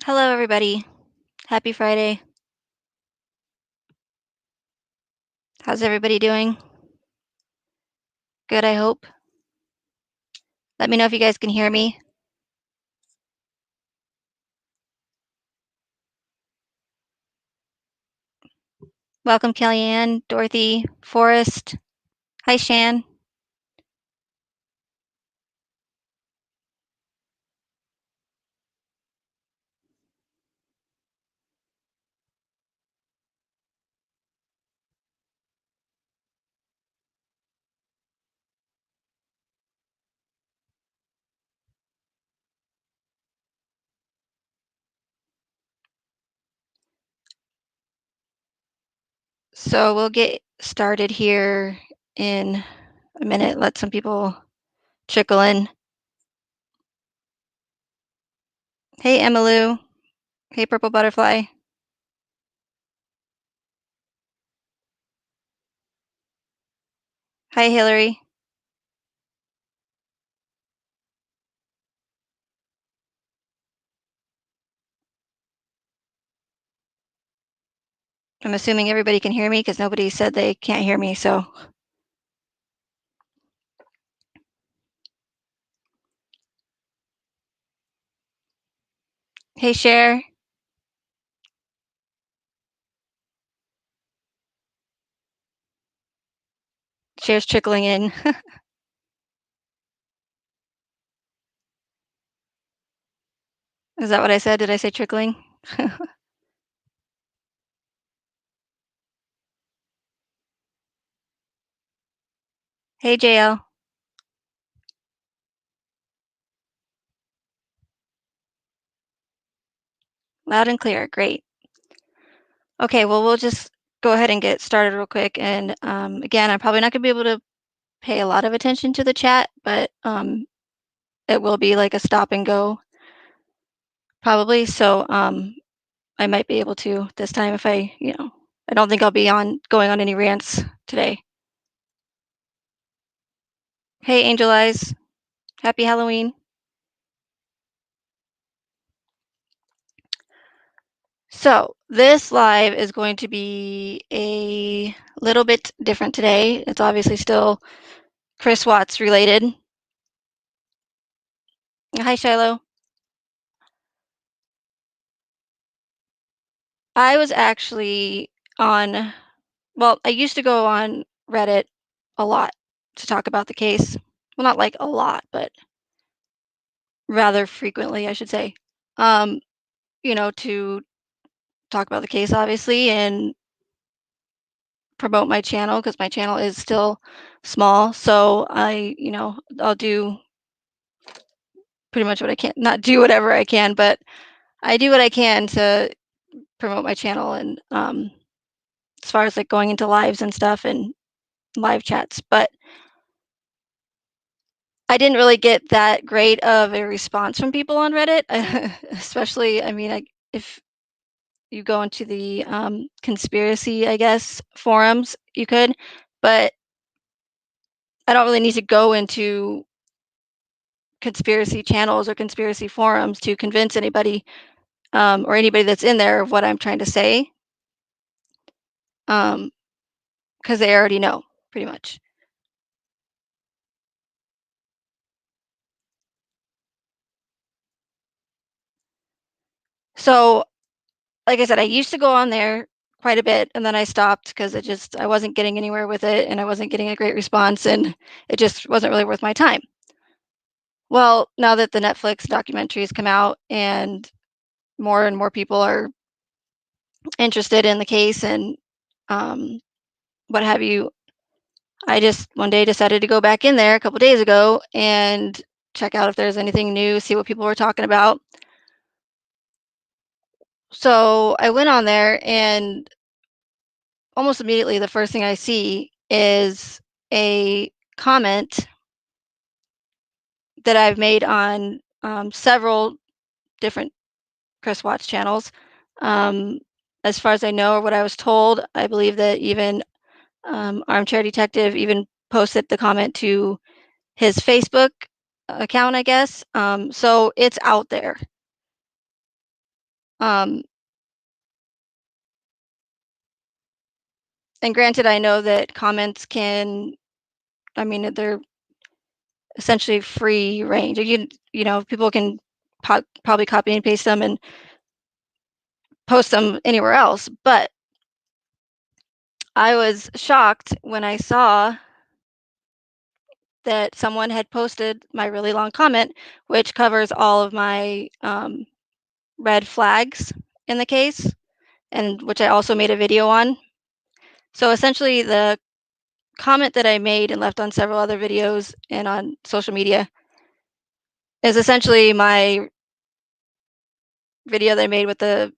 Hello, everybody. Happy Friday. How's everybody doing? Good, I hope. Let me know if you guys can hear me. Welcome, Kellyanne, Dorothy, Forrest. Hi, Shan. So we'll get started here in a minute. Let some people trickle in. Hey, Emmylou. Hey, Purple Butterfly. Hi, Hillary. I'm assuming everybody can hear me because nobody said they can't hear me, so. Hey, Cher. Cher's trickling in. Is that what I said? Did I say trickling? Hey, JL. Loud and clear. Great. Okay, well, we'll just go ahead and get started real quick. And again, I'm probably not going to be able to pay a lot of attention to the chat, but it will be like a stop and go probably. So I might be able to this time if I don't think I'll be going on any rants today. Hey, Angel Eyes. Happy Halloween. So this live is going to be a little bit different today. It's obviously still Chris Watts related. Hi, Shiloh. I was actually on, well, I used to go on Reddit a lot to talk about the case. Well, not like a lot, but rather frequently, I should say. Um, to talk about the case, obviously, and promote my channel because my channel is still small. So I'll do pretty much what I can, not do whatever I can, but I do what I can to promote my channel and as far as like going into lives and stuff and live chats. But I didn't really get that great of a response from people on Reddit, especially, I mean, if you go into the conspiracy, I guess, forums, you could, but I don't really need to go into conspiracy channels or conspiracy forums to convince anybody or anybody that's in there of what I'm trying to say, because they already know, pretty much. So, like I said, I used to go on there quite a bit, and then I stopped because I wasn't getting anywhere with it, and I wasn't getting a great response, and it just wasn't really worth my time. Well, now that the Netflix documentaries come out and more people are interested in the case and what have you, I just one day decided to go back in there a couple days ago and check out if there's anything new, see what people were talking about. So I went on there, and almost immediately the first thing I see is a comment that I've made on several different Chris Watts channels. As far as I know, or what I was told, I believe that even Armchair Detective even posted the comment to his Facebook account, I guess. So it's out there. Um, and granted, I know that comments can, I mean, they're essentially free range. People can probably copy and paste them and post them anywhere else. But I was shocked when I saw that someone had posted my really long comment, which covers all of my red flags in the case, and which I also made a video on. So essentially, the comment that I made and left on several other videos and on social media is essentially my video that I made with the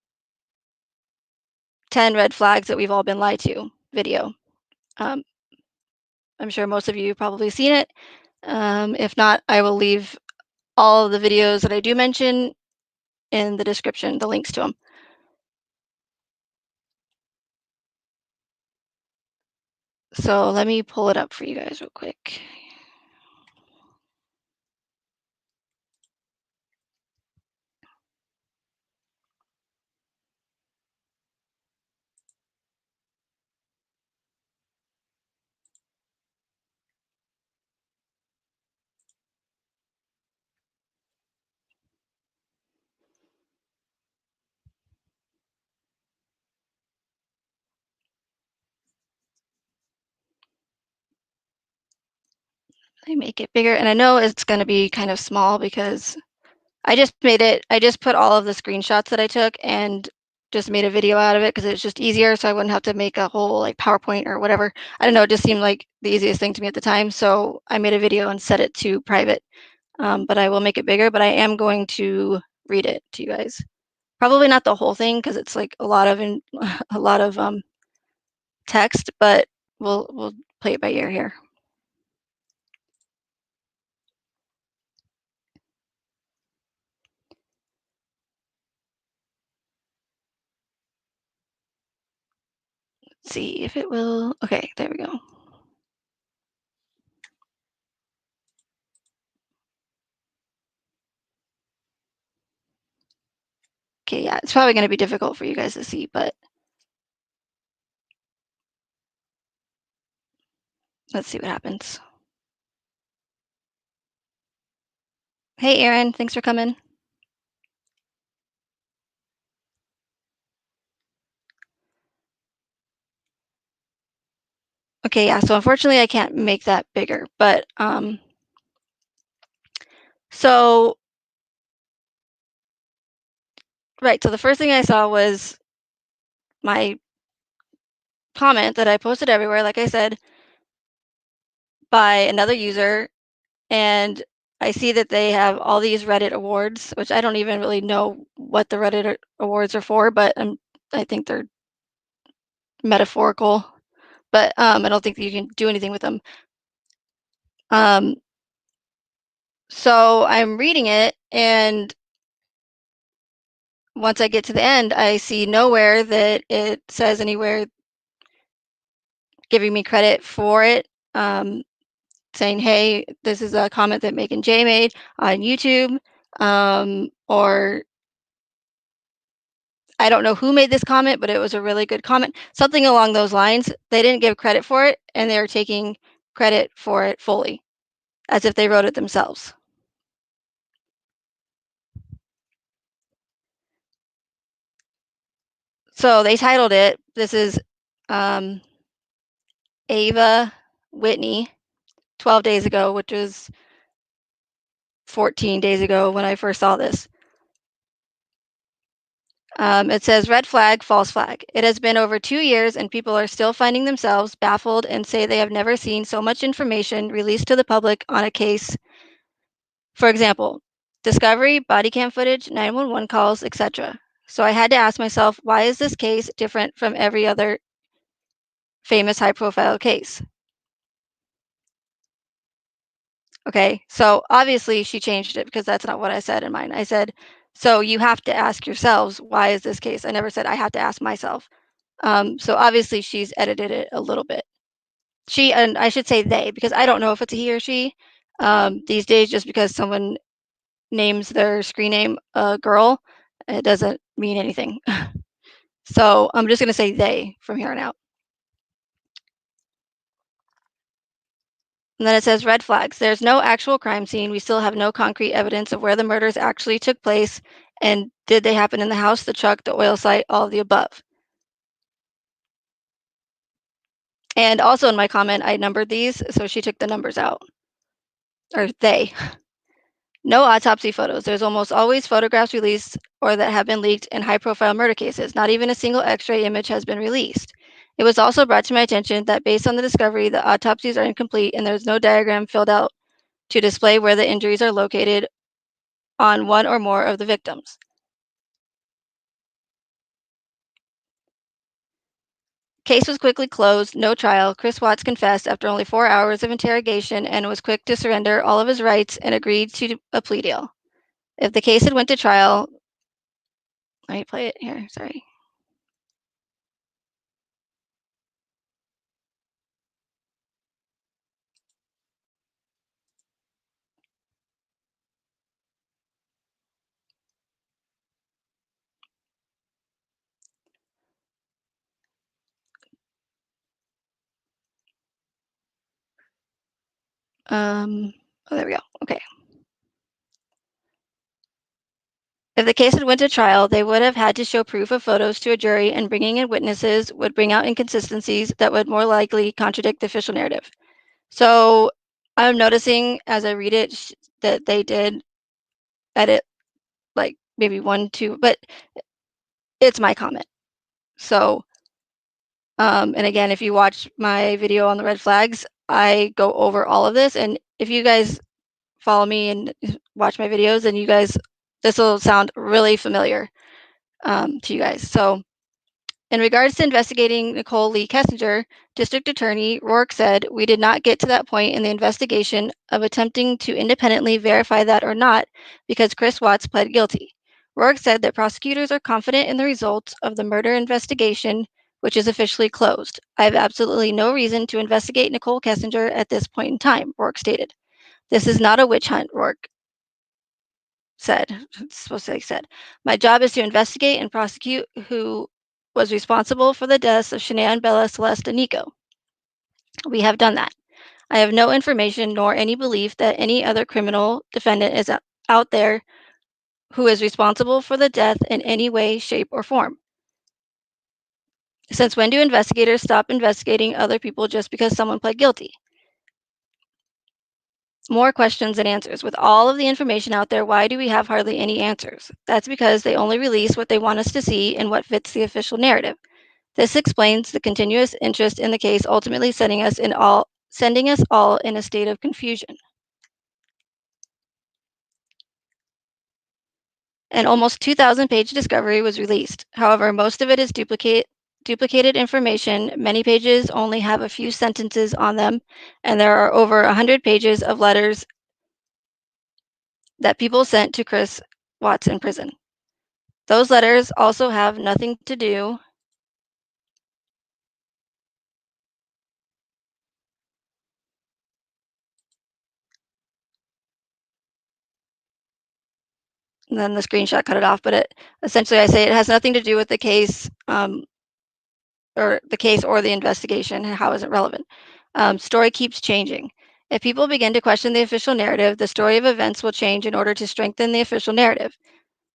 10 red flags that we've all been lied to video. Um, I'm sure most of you probably seen it. If not, I will leave all of the videos that I do mention in the description, the links to them. So let me pull it up for you guys real quick. Let me make it bigger. And I know it's going to be kind of small because I just put all of the screenshots that I took and just made a video out of it because it's just easier. So I wouldn't have to make a whole like PowerPoint or whatever. I don't know. It just seemed like the easiest thing to me at the time. So I made a video and set it to private. But I will make it bigger, but I am going to read it to you guys. Probably not the whole thing because it's like a lot of a lot of text, but we'll play it by ear here. Let's see if it will. Okay, there we go. Okay, yeah, it's probably going to be difficult for you guys to see, but let's see what happens. Hey, Aaron, thanks for coming. Okay, yeah, so unfortunately I can't make that bigger, but so right, so the first thing I saw was my comment that I posted everywhere, like I said, by another user, and I see that they have all these Reddit awards, which I don't even really know what the Reddit awards are for, but I think they're metaphorical, but I don't think that you can do anything with them. So I'm reading it, and once I get to the end, I see nowhere that it says anywhere giving me credit for it, saying, hey, this is a comment that Megan J made on YouTube, or I don't know who made this comment, but it was a really good comment. Something along those lines. They didn't give credit for it, and they're taking credit for it fully, as if they wrote it themselves. So they titled it, this is Ava Whitney, 12 days ago, which was 14 days ago when I first saw this. It says red flag, false flag. It has been over 2 years and people are still finding themselves baffled and say they have never seen so much information released to the public on a case. For example, discovery, body cam footage, 911 calls, etc. So I had to ask myself, why is this case different from every other famous high profile case? Okay, so obviously she changed it because that's not what I said in mine. I said, so you have to ask yourselves, why is this case? I never said I have to ask myself. So obviously she's edited it a little bit. She, and I should say they, because I don't know if it's a he or she these days, just because someone names their screen name a girl, it doesn't mean anything. So I'm just going to say they from here on out. And then it says red flags. There's no actual crime scene. We still have no concrete evidence of where the murders actually took place. And did they happen in the house, the truck, the oil site, all of the above? And also in my comment, I numbered these, so she took the numbers out. Or they. No autopsy photos. There's almost always photographs released or that have been leaked in high-profile murder cases. Not even a single X-ray image has been released. It was also brought to my attention that based on the discovery, the autopsies are incomplete and there's no diagram filled out to display where the injuries are located on one or more of the victims. Case was quickly closed, no trial. Chris Watts confessed after only 4 hours of interrogation and was quick to surrender all of his rights and agreed to a plea deal. If the case had went to trial, let me play it here, sorry. Oh, there we go. Okay. If the case had went to trial, they would have had to show proof of photos to a jury, and bringing in witnesses would bring out inconsistencies that would more likely contradict the official narrative. So I'm noticing as I read it that they did edit like maybe one, two, but it's my comment. So, and again, if you watch my video on the red flags, I go over all of this. And if you guys follow me and watch my videos, then you guys, this will sound really familiar to you guys. So in regards to investigating Nicole Lee Kessinger, District Attorney Rourke said, "We did not get to that point in the investigation of attempting to independently verify that or not because Chris Watts pled guilty." Rourke said that prosecutors are confident in the results of the murder investigation, which is officially closed. "I have absolutely no reason to investigate Nicole Kessinger at this point in time," Rourke stated. "This is not a witch hunt," Rourke said. It's supposed to say said. "My job is to investigate and prosecute who was responsible for the deaths of Shanann, Bella, Celeste, and Nico. We have done that. I have no information nor any belief that any other criminal defendant is out there who is responsible for the death in any way, shape, or form. Since when do investigators stop investigating other people just because someone pled guilty? More questions than answers. With all of the information out there, why do we have hardly any answers? That's because they only release what they want us to see and what fits the official narrative. This explains the continuous interest in the case, ultimately sending us all in a state of confusion. An almost 2,000-page discovery was released. However, most of it is duplicated information. Many pages only have a few sentences on them, and there are over 100 pages of letters that people sent to Chris Watts in prison. Those letters also have nothing to do and then the screenshot cut it off, but essentially I say it has nothing to do with the case or the investigation. How is it relevant? Story keeps changing. If people begin to question the official narrative, the story of events will change in order to strengthen the official narrative.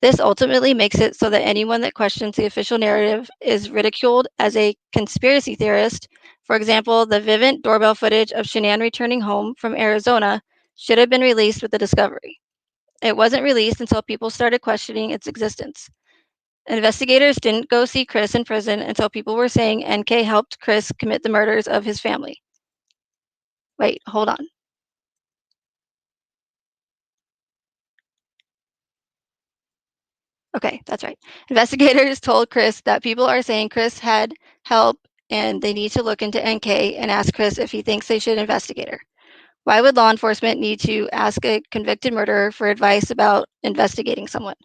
This ultimately makes it so that anyone that questions the official narrative is ridiculed as a conspiracy theorist. For example, the Vivint doorbell footage of Shanann returning home from Arizona should have been released with the discovery. It wasn't released until people started questioning its existence. Investigators didn't go see Chris in prison until people were saying NK helped Chris commit the murders of his family. Wait, hold on. Okay, that's right. Investigators told Chris that people are saying Chris had help and they need to look into NK and ask Chris if he thinks they should investigate her. Why would law enforcement need to ask a convicted murderer for advice about investigating someone?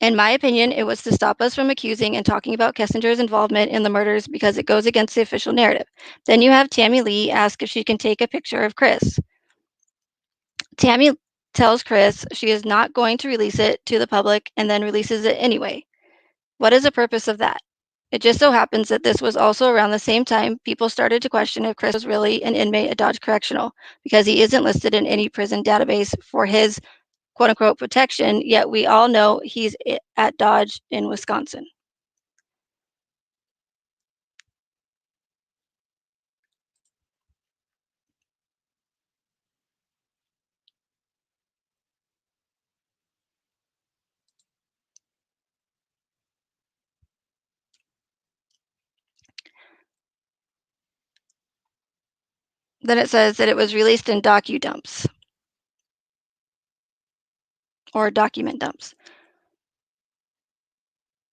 In my opinion, it was to stop us from accusing and talking about Kessinger's involvement in the murders because it goes against the official narrative. Then you have Tammy Lee ask if she can take a picture of Chris. Tammy tells Chris she is not going to release it to the public and then releases it anyway. What is the purpose of that? It just so happens that this was also around the same time people started to question if Chris was really an inmate at Dodge Correctional because he isn't listed in any prison database for his quote unquote protection, yet we all know he's at Dodge in Wisconsin. Then it says that it was released in dumps or document dumps.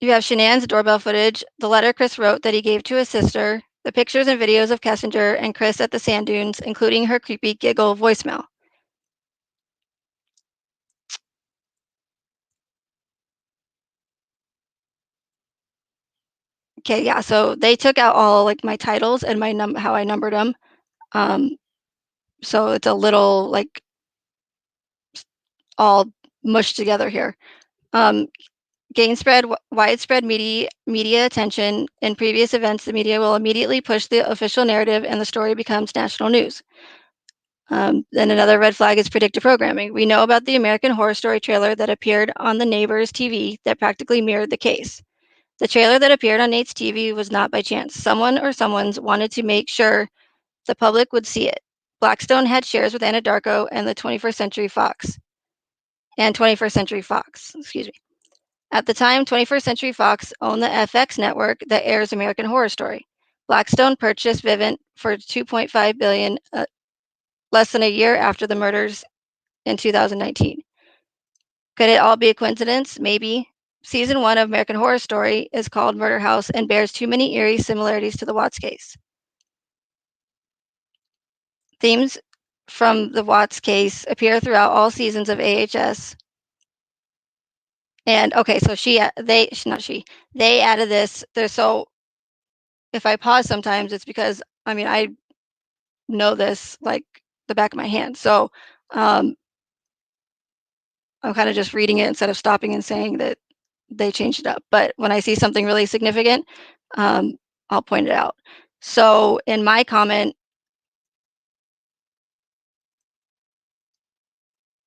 You have Shanann's doorbell footage, the letter Chris wrote that he gave to his sister, the pictures and videos of Kessinger and Chris at the sand dunes, including her creepy giggle voicemail. Okay, yeah, so they took out all like my titles and my how I numbered them. So it's a little like all mushed together here. Gain widespread media attention. In previous events, the media will immediately push the official narrative and the story becomes national news. Then another red flag is predictive programming. We know about the American Horror Story trailer that appeared on the neighbor's TV that practically mirrored the case. The trailer that appeared on Nate's TV was not by chance. Someone or someone's wanted to make sure the public would see it. Blackstone had shares with Anadarko and the 21st Century Fox. Excuse me. At the time, 21st Century Fox owned the FX network that airs American Horror Story. Blackstone purchased Vivint for $2.5 billion less than a year after the murders in 2019. Could it all be a coincidence? Maybe. Season 1 of American Horror Story is called Murder House and bears too many eerie similarities to the Watts case. Themes from the Watts case appear throughout all seasons of AHS. And okay, so they added this. So if I pause sometimes, it's because I know this like the back of my hand. So I'm kind of just reading it instead of stopping and saying that they changed it up. But when I see something really significant, I'll point it out. So in my comment,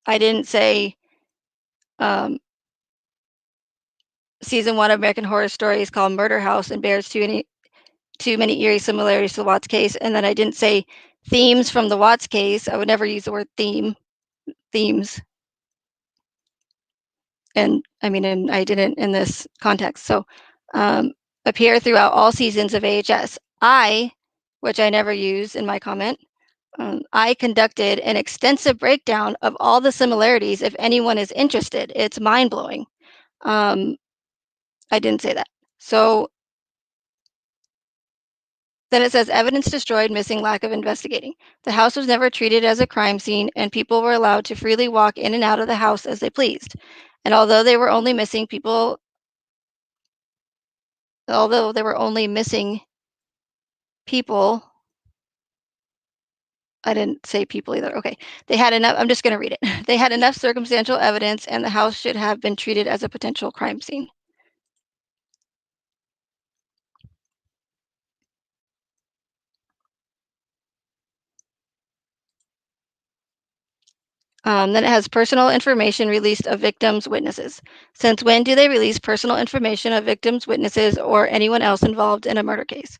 I didn't say season 1 of American Horror Story is called Murder House and bears too many eerie similarities to the Watts case. And then I didn't say themes from the Watts case. I would never use the word themes. And I didn't in this context. So appear throughout all seasons of AHS. Which I never use in my comment, I conducted an extensive breakdown of all the similarities if anyone is interested. It's mind-blowing. I didn't say that. So then it says evidence destroyed, missing, lack of investigating. The house was never treated as a crime scene and people were allowed to freely walk in and out of the house as they pleased. And although they were only missing people, I didn't say people either. Okay. They had enough. I'm just going to read it. They had enough circumstantial evidence and the house should have been treated as a potential crime scene. Then it has personal information released of victims' witnesses. Since when do they release personal information of victims' witnesses or anyone else involved in a murder case?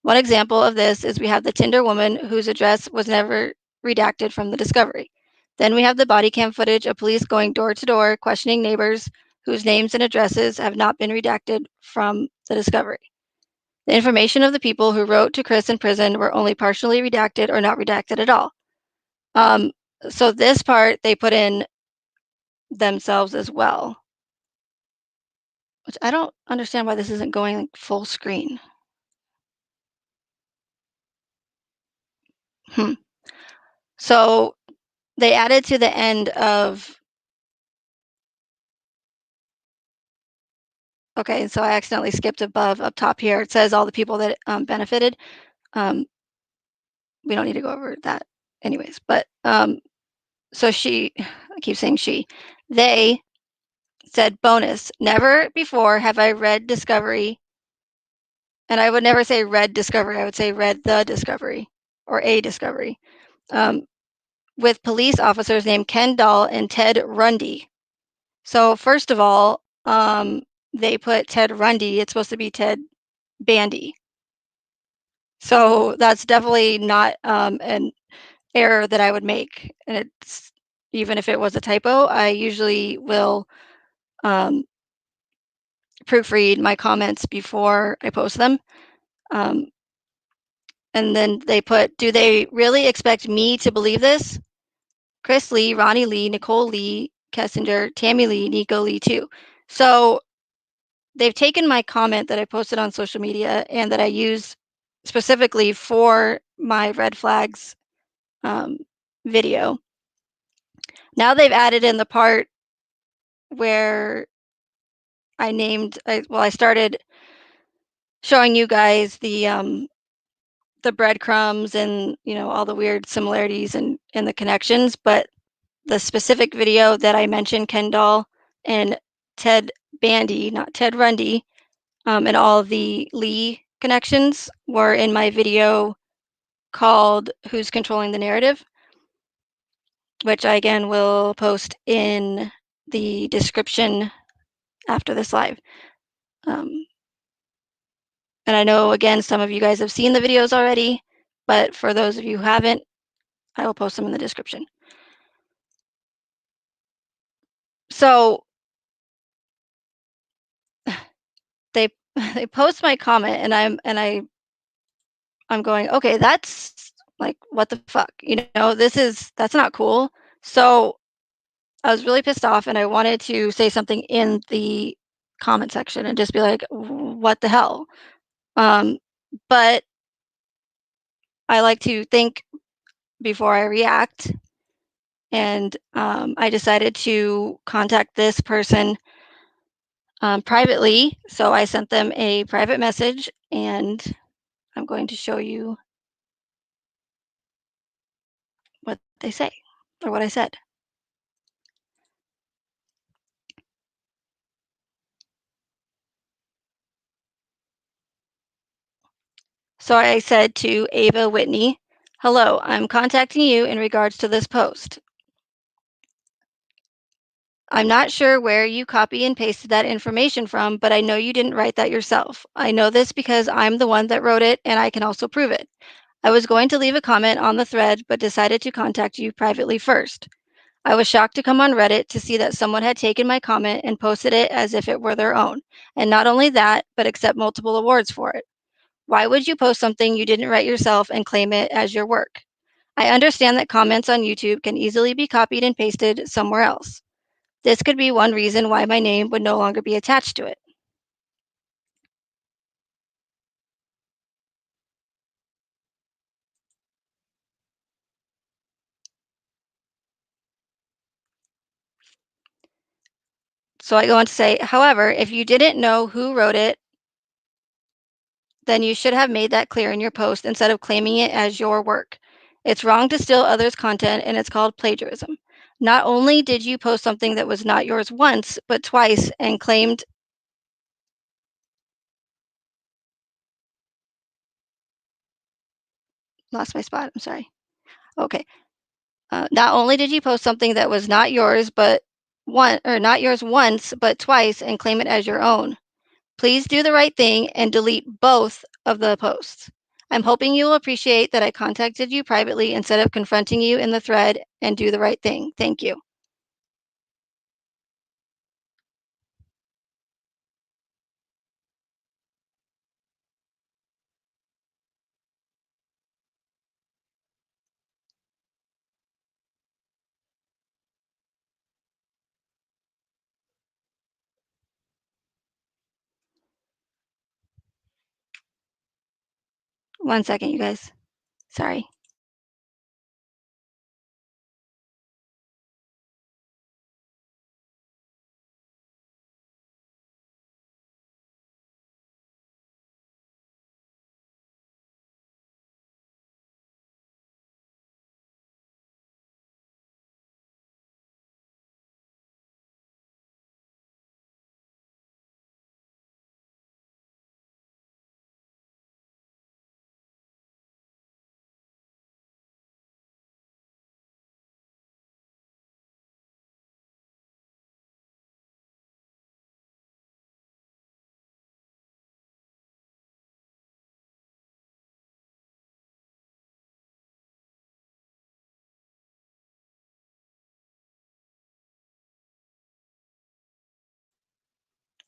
One example of this is we have the Tinder woman whose address was never redacted from the discovery. Then we have the body cam footage of police going door to door, questioning neighbors whose names and addresses have not been redacted from the discovery. The information of the people who wrote to Chris in prison were only partially redacted or not redacted at all. So this part they put in themselves as well, which I don't understand why this isn't going like full screen. So they added to the end of, okay, so I accidentally skipped up top here. It says all the people that benefited. We don't need to go over that anyways, but so I keep saying she. They said, bonus, never before have I read Discovery, and I would never say read Discovery, I would say read the Discovery or a Discovery, um, with police officers named Ken Dahl and Ted Rundy. So first of all, they put Ted Rundy, it's supposed to be Ted Bandy. So that's definitely not an error that I would make. And it's, even if it was a typo, I usually will um, proofread my comments before I post them. Um, and then they put, do they really expect me to believe this? Chris Lee, Ronnie Lee, Nicole Lee, Kessinger, Tammy Lee, Nico Lee too. So they've taken my comment that I posted on social media and that I use specifically for my red flags um, video. Now they've added in the part where I started showing you guys the breadcrumbs and, you know, all the weird similarities and the connections, but the specific video that I mentioned Kendall and Ted Bandy, not Ted Rundy, and all of the Lee connections were in my video called Who's Controlling the Narrative, which I again will post in the description after this live. Um, and I know, again, some of you guys have seen the videos already, but for those of you who haven't, I will post them in the description. So they they post my comment, and I'm going, okay, that's like, what the fuck, you know, that's not cool. So I was really pissed off, and I wanted to say something in the comment section and just be like, what the hell? But I like to think before I react, and I decided to contact this person privately. So I sent them a private message, and I'm going to show you what they say or what I said. So I said to Ava Whitney, hello, I'm contacting you in regards to this post. I'm not sure where you copy and pasted that information from, but I know you didn't write that yourself. I know this because I'm the one that wrote it, and I can also prove it. I was going to leave a comment on the thread, but decided to contact you privately first. I was shocked to come on Reddit to see that someone had taken my comment and posted it as if it were their own. And not only that, but accept multiple awards for it. Why would you post something you didn't write yourself and claim it as your work? I understand that comments on YouTube can easily be copied and pasted somewhere else. This could be one reason why my name would no longer be attached to it. So I go on to say, however, if you didn't know who wrote it, then you should have made that clear in your post instead of claiming it as your work. It's wrong to steal others' content, and it's called plagiarism. Not only did you post something that was not yours once, but twice and claimed, lost my spot, I'm sorry. Okay. Not only did you post something that was not yours, but not yours once, but twice and claim it as your own. Please do the right thing and delete both of the posts. I'm hoping you will appreciate that I contacted you privately instead of confronting you in the thread, and do the right thing. Thank you. One second, you guys. Sorry.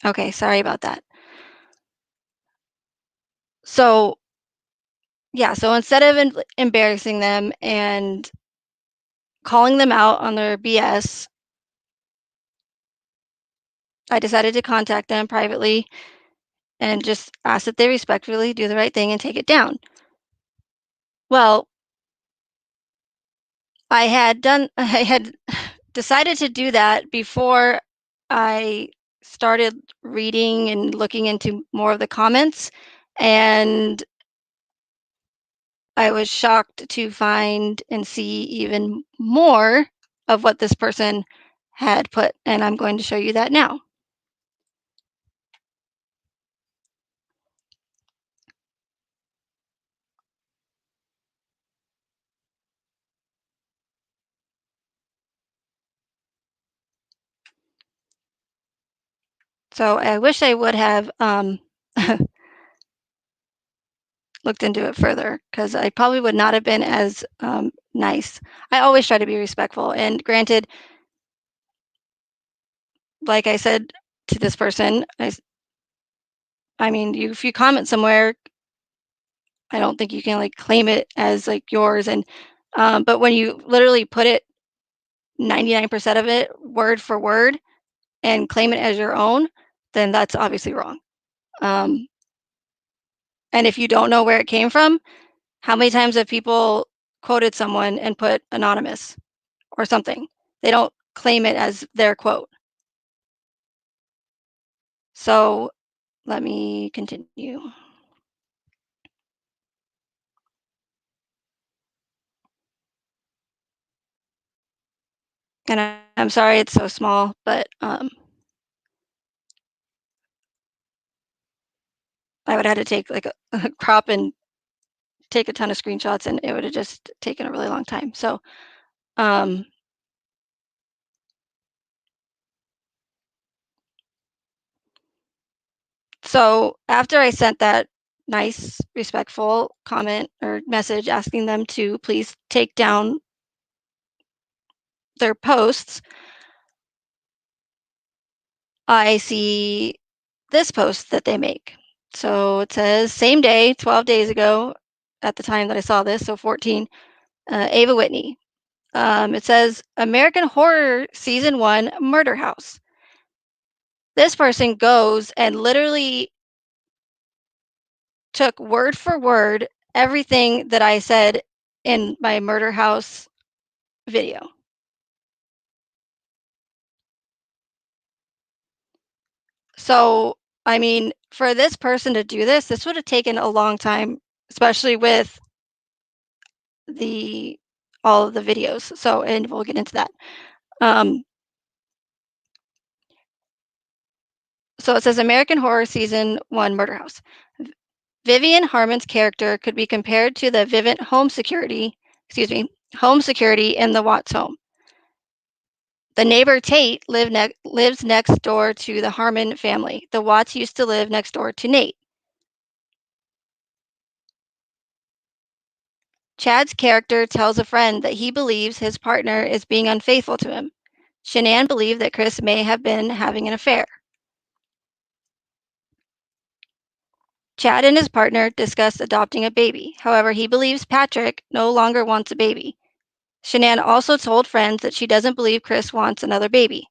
Okay, sorry about that. So, yeah, so instead of embarrassing them and calling them out on their BS, I decided to contact them privately and just ask that they respectfully do the right thing and take it down. Well, I had decided to do that before I started reading and looking into more of the comments, and I was shocked to find and see even more of what this person had put, and I'm going to show you that now. So I wish I would have looked into it further because I probably would not have been as nice. I always try to be respectful, and granted, like I said to this person, I mean, if you comment somewhere, I don't think you can like claim it as like yours. And but when you literally put it 99% of it word for word and claim it as your own, then that's obviously wrong. Um, and if you don't know where it came from, how many times have people quoted someone and put anonymous or something? They don't claim it as their quote. So let me continue. And I'm sorry it's so small, but I would have had to take like a crop and take a ton of screenshots, and it would have just taken a really long time. Um, so after I sent that nice, respectful comment or message asking them to please take down their posts, I see this post that they make. So it says, same day, 12 days ago, at the time that I saw this, so 14, Ava Whitney. It says, American Horror Season 1 Murder House. This person goes and literally took word for word everything that I said in my murder house video. So, I mean, for this person to do this, this would have taken a long time, especially with the all of the videos. So, and we'll get into that. Um, so it says American Horror Season 1 Murder House. Vivian Harmon's character could be compared to the Vivint home security in the Watts home. The neighbor Tate lives next door to the Harmon family. The Watts used to live next door to Nate. Chad's character tells a friend that he believes his partner is being unfaithful to him. Shanann believed that Chris may have been having an affair. Chad and his partner discussed adopting a baby. However, he believes Patrick no longer wants a baby. Shanann also told friends that she doesn't believe Chris wants another baby.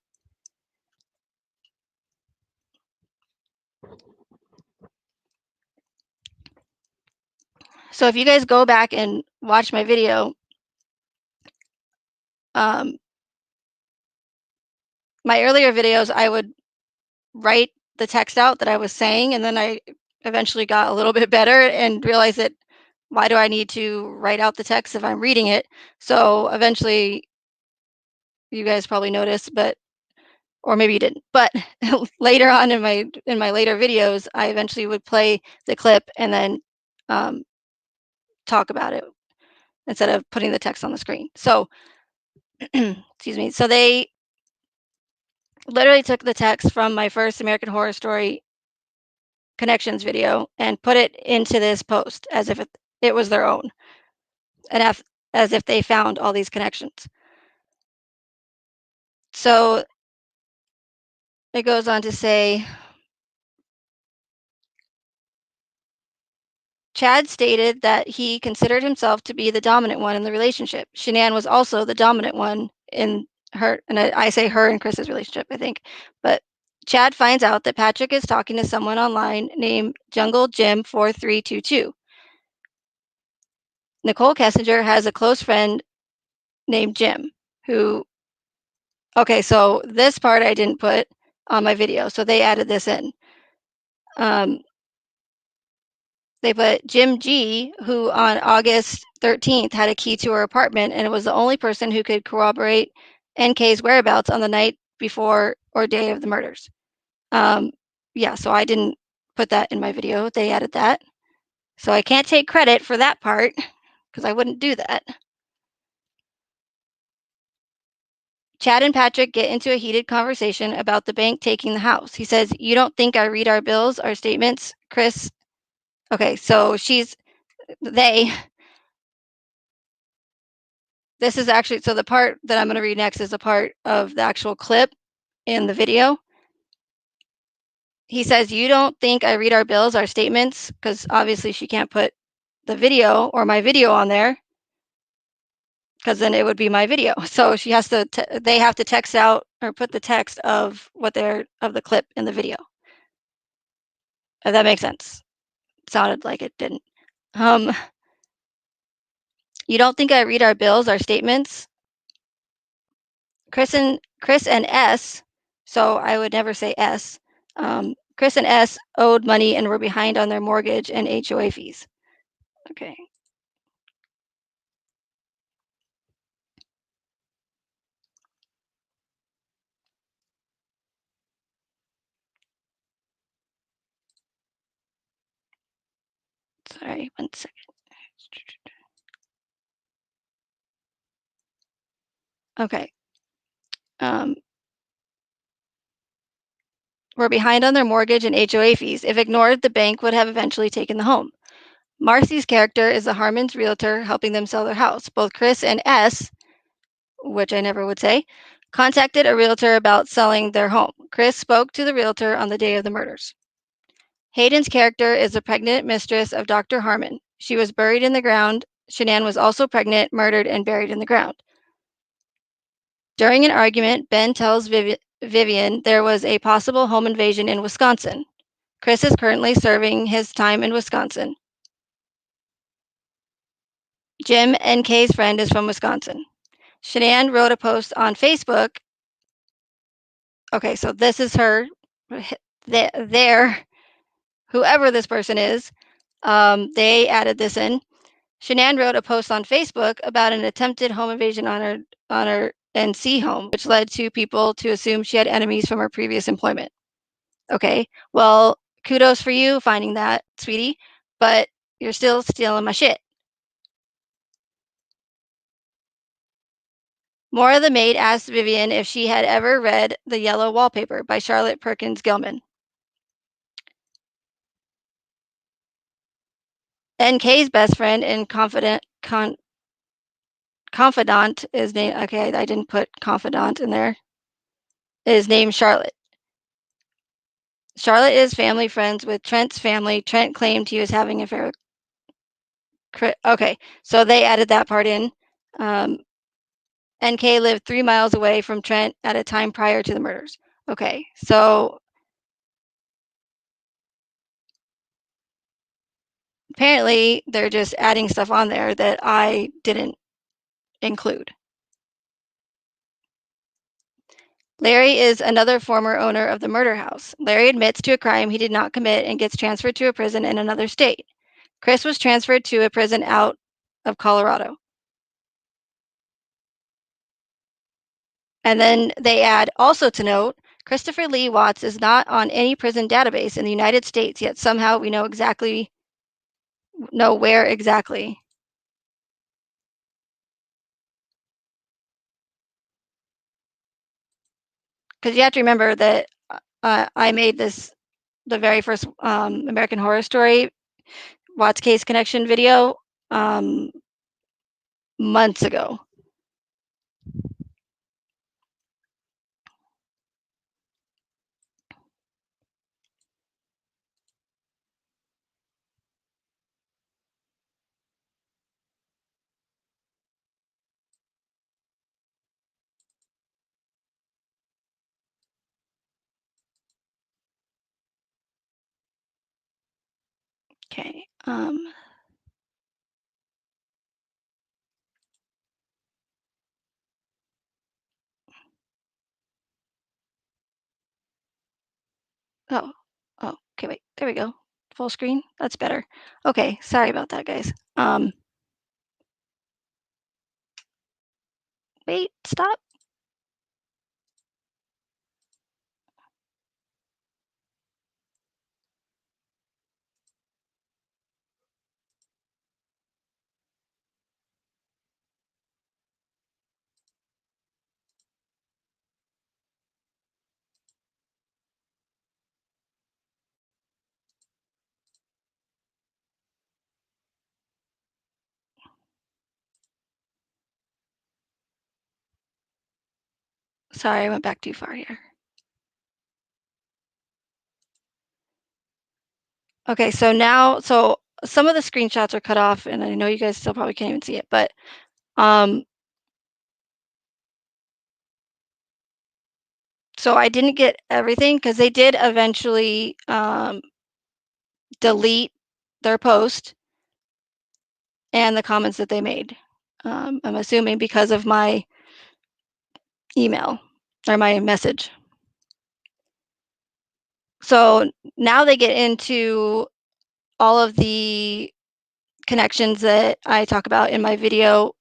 So if you guys go back and watch my video, um, my earlier videos, I would write the text out that I was saying, and then I eventually got a little bit better and realized that why do I need to write out the text if I'm reading it? So eventually, you guys probably noticed, but or maybe you didn't. But later on in my later videos, I eventually would play the clip and then um, talk about it instead of putting the text on the screen. So excuse me. So they literally took the text from my first American Horror Story connections video and put it into this post as if it was their own and as if they found all these connections. So it goes on to say, Chad stated that he considered himself to be the dominant one in the relationship. Shanann was also the dominant one in her, and I say her and Chris's relationship, I think. But Chad finds out that Patrick is talking to someone online named Jungle Jim 4322. Nicole Kessinger has a close friend named Jim who, okay, so this part I didn't put on my video, so they added this in. Um, they put Jim G, who on August 13th had a key to her apartment, and it was the only person who could corroborate NK's whereabouts on the night before or day of the murders. Um, yeah, so I didn't put that in my video. They added that. So I can't take credit for that part because I wouldn't do that. Chad and Patrick get into a heated conversation about the bank taking the house. He says, "You don't think I read our bills, our statements, Chris?" Okay, so they, this is actually, so the part that I'm going to read next is a part of the actual clip in the video. He says, "You don't think I read our bills, our statements?" Because obviously she can't put the video or my video on there because then it would be my video. So she has to, they have to text out or put the text of what they're, of the clip in the video. If that makes sense. Sounded like it didn't. Um, you don't think I read our bills, our statements? Chris and S, so I would never say S. Chris and S owed money and were behind on their mortgage and HOA fees. Okay. Sorry, 1 second. Okay. Um, were behind on their mortgage and HOA fees. If ignored, the bank would have eventually taken the home. Marcy's character is the Harmon's realtor helping them sell their house. Both Chris and S, which I never would say, contacted a realtor about selling their home. Chris spoke to the realtor on the day of the murders. Hayden's character is the pregnant mistress of Dr. Harmon. She was buried in the ground. Shanann was also pregnant, murdered, and buried in the ground. During an argument, Ben tells Vivian there was a possible home invasion in Wisconsin. Chris is currently serving his time in Wisconsin. Jim, NK's friend, is from Wisconsin. Shanann wrote a post on Facebook. Okay, so this is her. There, whoever this person is, they added this in. Shanann wrote a post on Facebook about an attempted home invasion on her NC home, which led to people to assume she had enemies from her previous employment. Okay, well, kudos for you finding that, sweetie, but you're still stealing my shit. Maura the maid asked Vivian if she had ever read The Yellow Wallpaper by Charlotte Perkins Gilman. NK's best friend and confidant is named, okay, I didn't put confidant in there, is named Charlotte. Charlotte is family friends with Trent's family. Trent claimed he was having an affair with, okay, so they added that part in. NK lived 3 miles away from Trent at a time prior to the murders. Okay, so apparently they're just adding stuff on there that I didn't include. Larry is another former owner of the murder house. Larry admits to a crime he did not commit and gets transferred to a prison in another state. Chris was transferred to a prison out of Colorado. And then they add, also to note, Christopher Lee Watts is not on any prison database in the United States, yet somehow we know where exactly. Because you have to remember that I made the very first American Horror Story Watts Case Connection video um, months ago. Okay. Oh, oh, okay, wait, there we go. Full screen, that's better. Okay, sorry about that, guys. Wait, stop. Sorry, I went back too far here. Okay, so now, so some of the screenshots are cut off, and I know you guys still probably can't even see it, but um, so I didn't get everything because they did eventually delete their post and the comments that they made. I'm assuming because of my email or my message. So now they get into all of the connections that I talk about in my video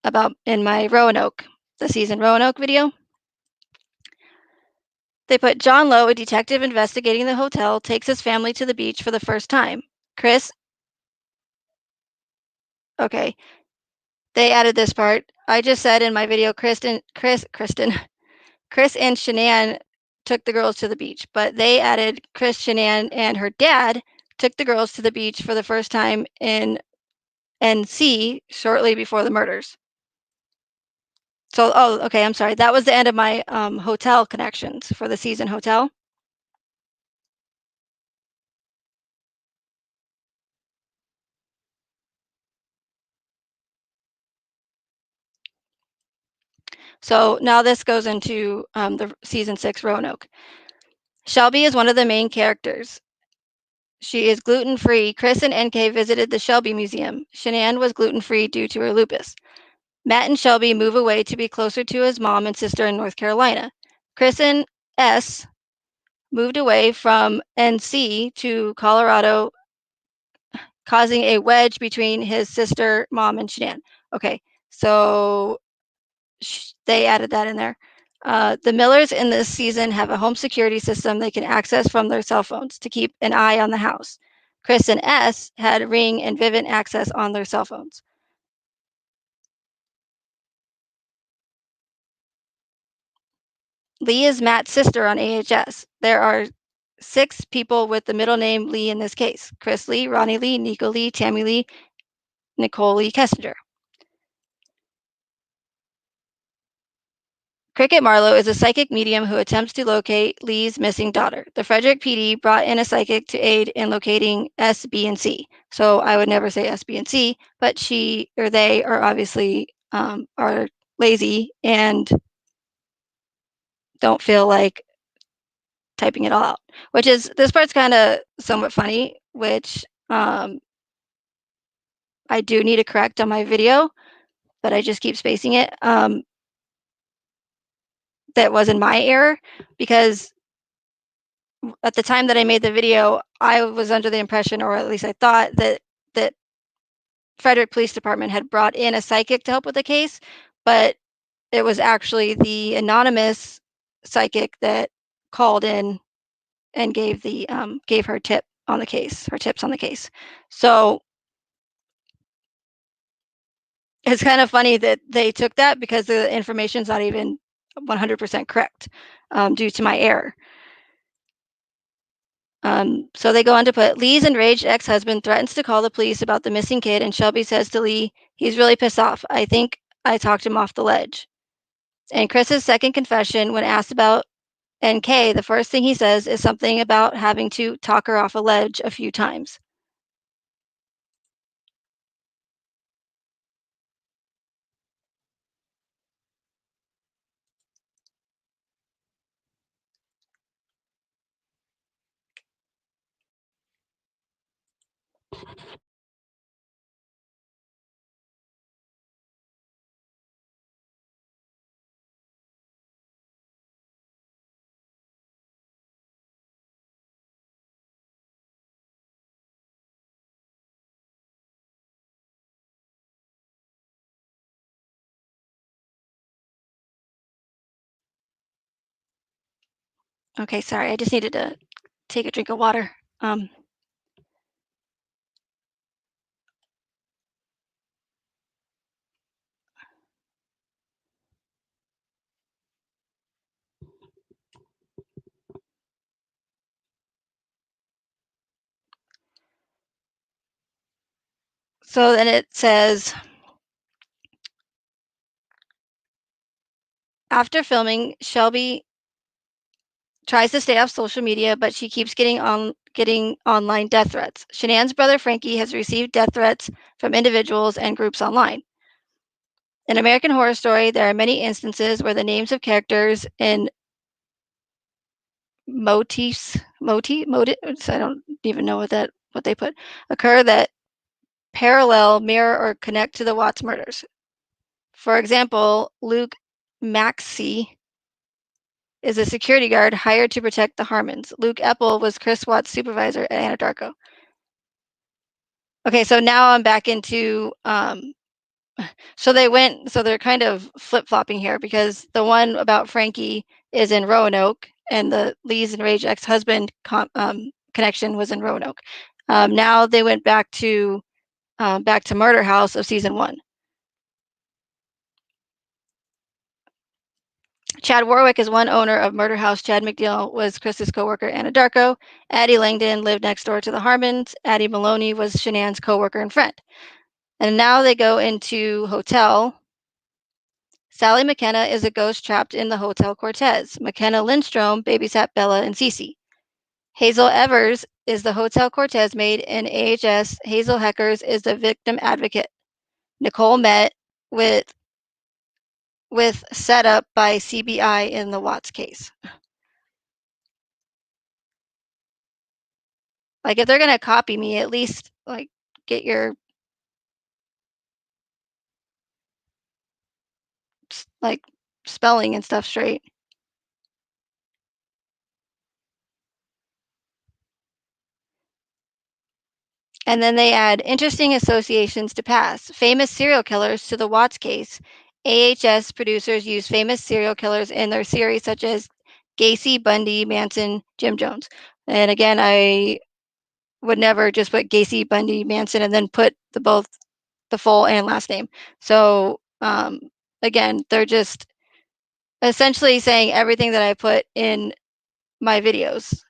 about in my Rowan Oak, the season Rowan Oak video. They put John Lowe, a detective investigating the hotel, takes his family to the beach for the first time. Chris, okay, they added this part. I just said in my video, Chris and Shanann took the girls to the beach, but they added Chris, Shanann, and her dad took the girls to the beach for the first time in NC shortly before the murders. So, oh, okay, I'm sorry. That was the end of my hotel connections for the season hotel. So now this goes into the season 6 Roanoke. Shelby is one of the main characters. She is gluten-free. Chris and NK visited the Shelby Museum. Shanann was gluten-free due to her lupus. Matt and Shelby move away to be closer to his mom and sister in North Carolina. Chris and S moved away from NC to Colorado, causing a wedge between his sister, mom, and Shanann. Okay, so they added that in there. The Millers in this season have a home security system they can access from their cell phones to keep an eye on the house. Chris and S had Ring and Vivint access on their cell phones. Lee is Matt's sister on AHS. There are 6 people with the middle name Lee in this case: Chris Lee, Ronnie Lee, Nico Lee, Tammy Lee, Nicole Lee Kessinger. Cricket Marlowe is a psychic medium who attempts to locate Lee's missing daughter. The Frederick PD brought in a psychic to aid in locating S, B, and C. So I would never say S, B, and C, but she or they are obviously are lazy and don't feel like typing it all out. Which is, this part's kind of somewhat funny, which I do need to correct on my video, but I just keep spacing it. That wasn't my error, because at the time that I made the video, I was under the impression, or at least I thought, that Frederick Police Department had brought in a psychic to help with the case, but it was actually the anonymous psychic that called in and gave her tips on the case. So it's kind of funny that they took that, because the information's not even 100% correct due to my error. So they go on to put, Lee's enraged ex-husband threatens to call the police about the missing kid, and Shelby says to Lee, he's really pissed off. I think I talked him off the ledge. And Chris's second confession, when asked about NK, the first thing he says is something about having to talk her off a ledge a few times. Okay, sorry, I just needed to take a drink of water. Um, so then it says, after filming, Shelby tries to stay off social media, but she keeps getting online death threats. Shanann's brother Frankie has received death threats from individuals and groups online. In American Horror Story, there are many instances where the names of characters in motifs, I don't even know what they put, occur that parallel, mirror, or connect to the Watts murders. For example, Luke Maxey is a security guard hired to protect the Harmons. Luke Eppel was Chris Watts' supervisor at Anadarko. Okay, so now I'm back into so they're kind of flip-flopping here because the one about Frankie is in Rowan Oak and the Lee's enraged ex-husband connection was in Rowan Oak. Now they went back to Murder House of season 1. Chad Warwick is one owner of Murder House. Chad McNeil was Chris's coworker, Anna Darko. Addie Langdon lived next door to the Harmons. Addie Maloney was Shanann's coworker and friend. And now they go into hotel. Sally McKenna is a ghost trapped in the Hotel Cortez. McKenna Lindstrom babysat Bella and Cece. Hazel Evers is the Hotel Cortez maid in AHS. Hazel Heckers is the victim advocate. Nicole met with setup by CBI in the Watts case. Like if they're gonna copy me, at least like get your like spelling and stuff straight. And then they add interesting associations to past. Famous serial killers to the Watts case. AHS producers use famous serial killers in their series such as Gacy, Bundy, Manson, Jim Jones. And again, I would never just put Gacy, Bundy, Manson, and then put both the full and last name. So again, they're just essentially saying everything that I put in my videos.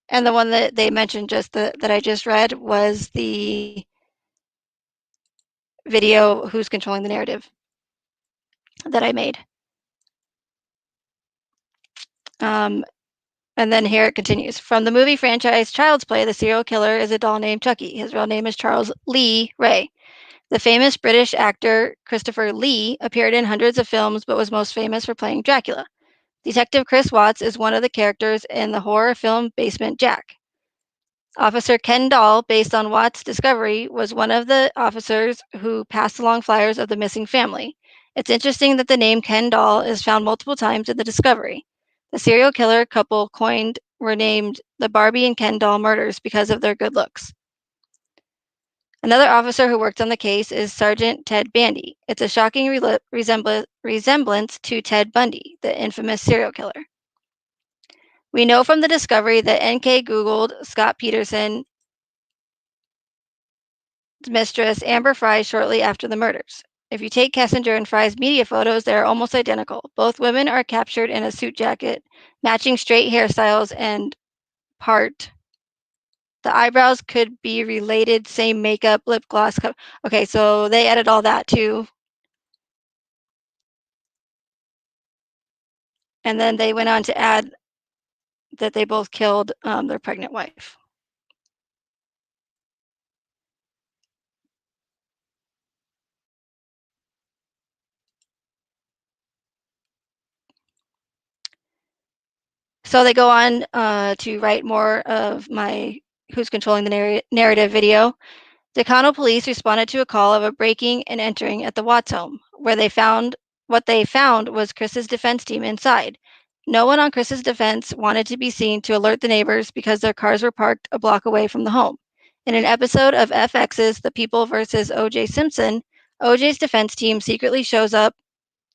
And the one that they mentioned that I just read was the video Who's Controlling the Narrative that I made. And then here it continues. From the movie franchise Child's Play, the serial killer is a doll named Chucky. His real name is Charles Lee Ray. The famous British actor Christopher Lee appeared in hundreds of films but was most famous for playing Dracula. Detective Chris Watts is one of the characters in the horror film Basement Jack. Officer Ken Dahl, based on Watts' discovery, was one of the officers who passed along flyers of the missing family. It's interesting that the name Ken Dahl is found multiple times in the discovery. The serial killer couple coined were named the Barbie and Ken Dahl murders because of their good looks. Another officer who worked on the case is Sergeant Ted Bandy. It's a shocking resemblance to Ted Bundy, the infamous serial killer. We know from the discovery that NK Googled Scott Peterson's mistress, Amber Fry, shortly after the murders. If you take Kessinger and Fry's media photos, they are almost identical. Both women are captured in a suit jacket, matching straight hairstyles and part. The eyebrows could be related, same makeup, lip gloss. Okay, so they added all that too. And then they went on to add that they both killed their pregnant wife. So they go on to write more of my Who's Controlling the Narrative video. Decano police responded to a call of a breaking and entering at the Watts home, where what they found was Chris's defense team inside. No one on Chris's defense wanted to be seen to alert the neighbors because their cars were parked a block away from the home. In an episode of FX's The People vs. O.J. Simpson, OJ's defense team secretly shows up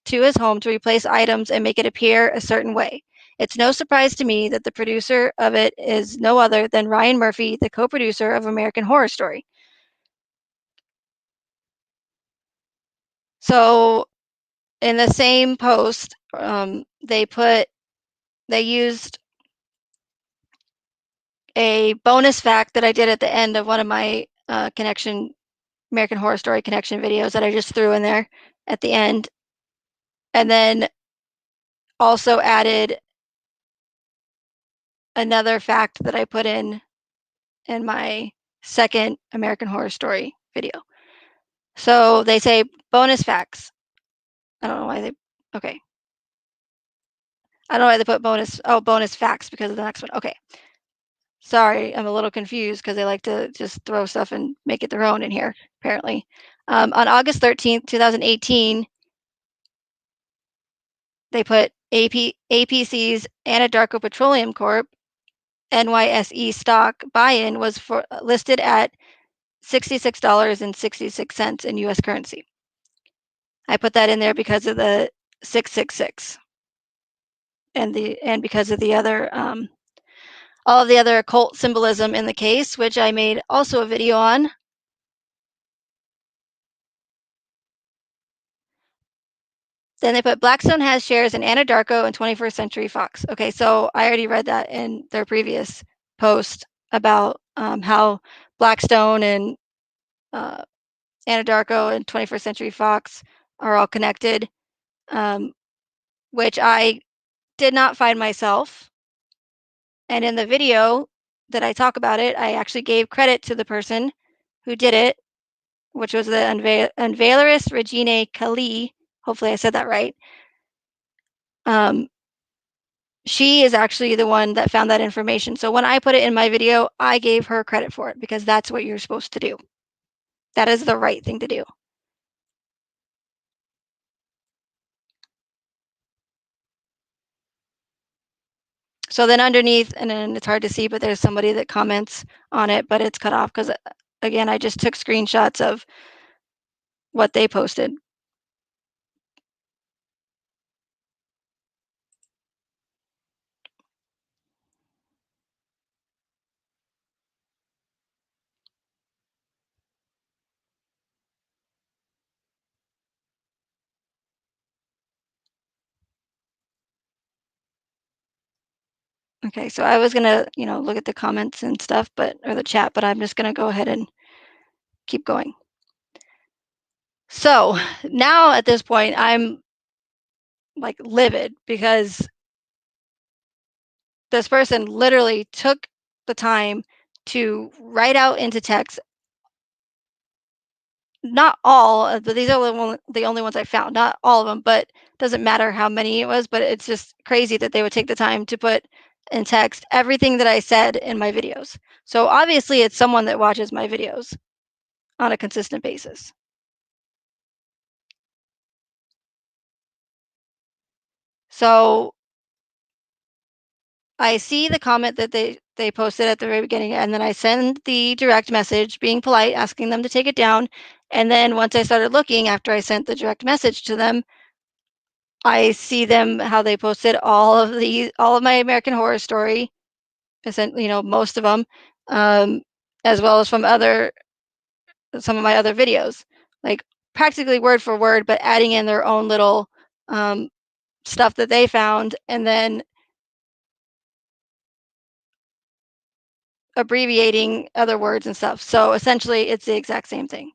to his home to replace items and make it appear a certain way. It's no surprise to me that the producer of it is no other than Ryan Murphy, the co-producer of American Horror Story. So in the same post, they used a bonus fact that I did at the end of one of my American Horror Story connection videos that I just threw in there at the end, and then also added another fact that I put in my second American Horror Story video. So they say bonus facts. I don't know why they, okay. I don't know why they put bonus facts because of the next one. Okay. Sorry, I'm a little confused because they like to just throw stuff and make it their own in here, apparently. On August 13th, 2018, they put APC's Anadarko Petroleum Corp. NYSE stock buy-in was listed at $66.66 in U.S. currency. I put that in there because of the 666 and because of the other all of the other occult symbolism in the case, which I made also a video on. Then they put Blackstone has shares in Anadarko and 21st Century Fox. Okay, so I already read that in their previous post about how Blackstone and Anadarko and 21st Century Fox are all connected, which I did not find myself. And in the video that I talk about it, I actually gave credit to the person who did it, which was the Unveilerist Regina Kelly. Hopefully I said that right. She is actually the one that found that information. So when I put it in my video, I gave her credit for it because that's what you're supposed to do. That is the right thing to do. So then underneath, and then it's hard to see, but there's somebody that comments on it, but it's cut off because, again, I just took screenshots of what they posted. Okay, so I was gonna, look at the comments and stuff, or the chat, but I'm just gonna go ahead and keep going. So now at this point, I'm like livid because this person literally took the time to write out into text, not all, but these are the only ones I found, not all of them, but doesn't matter how many it was, but it's just crazy that they would take the time to put in text everything that I said in my videos. So obviously it's someone that watches my videos on a consistent basis. So I see the comment that they posted at the very beginning, and then I send the direct message being polite, asking them to take it down. And then once I started looking after I sent the direct message to them, I see them how they posted all of my American Horror Story, most of them, as well as from some of my other videos, like practically word for word, but adding in their own little stuff that they found, and then abbreviating other words and stuff. So essentially, it's the exact same thing.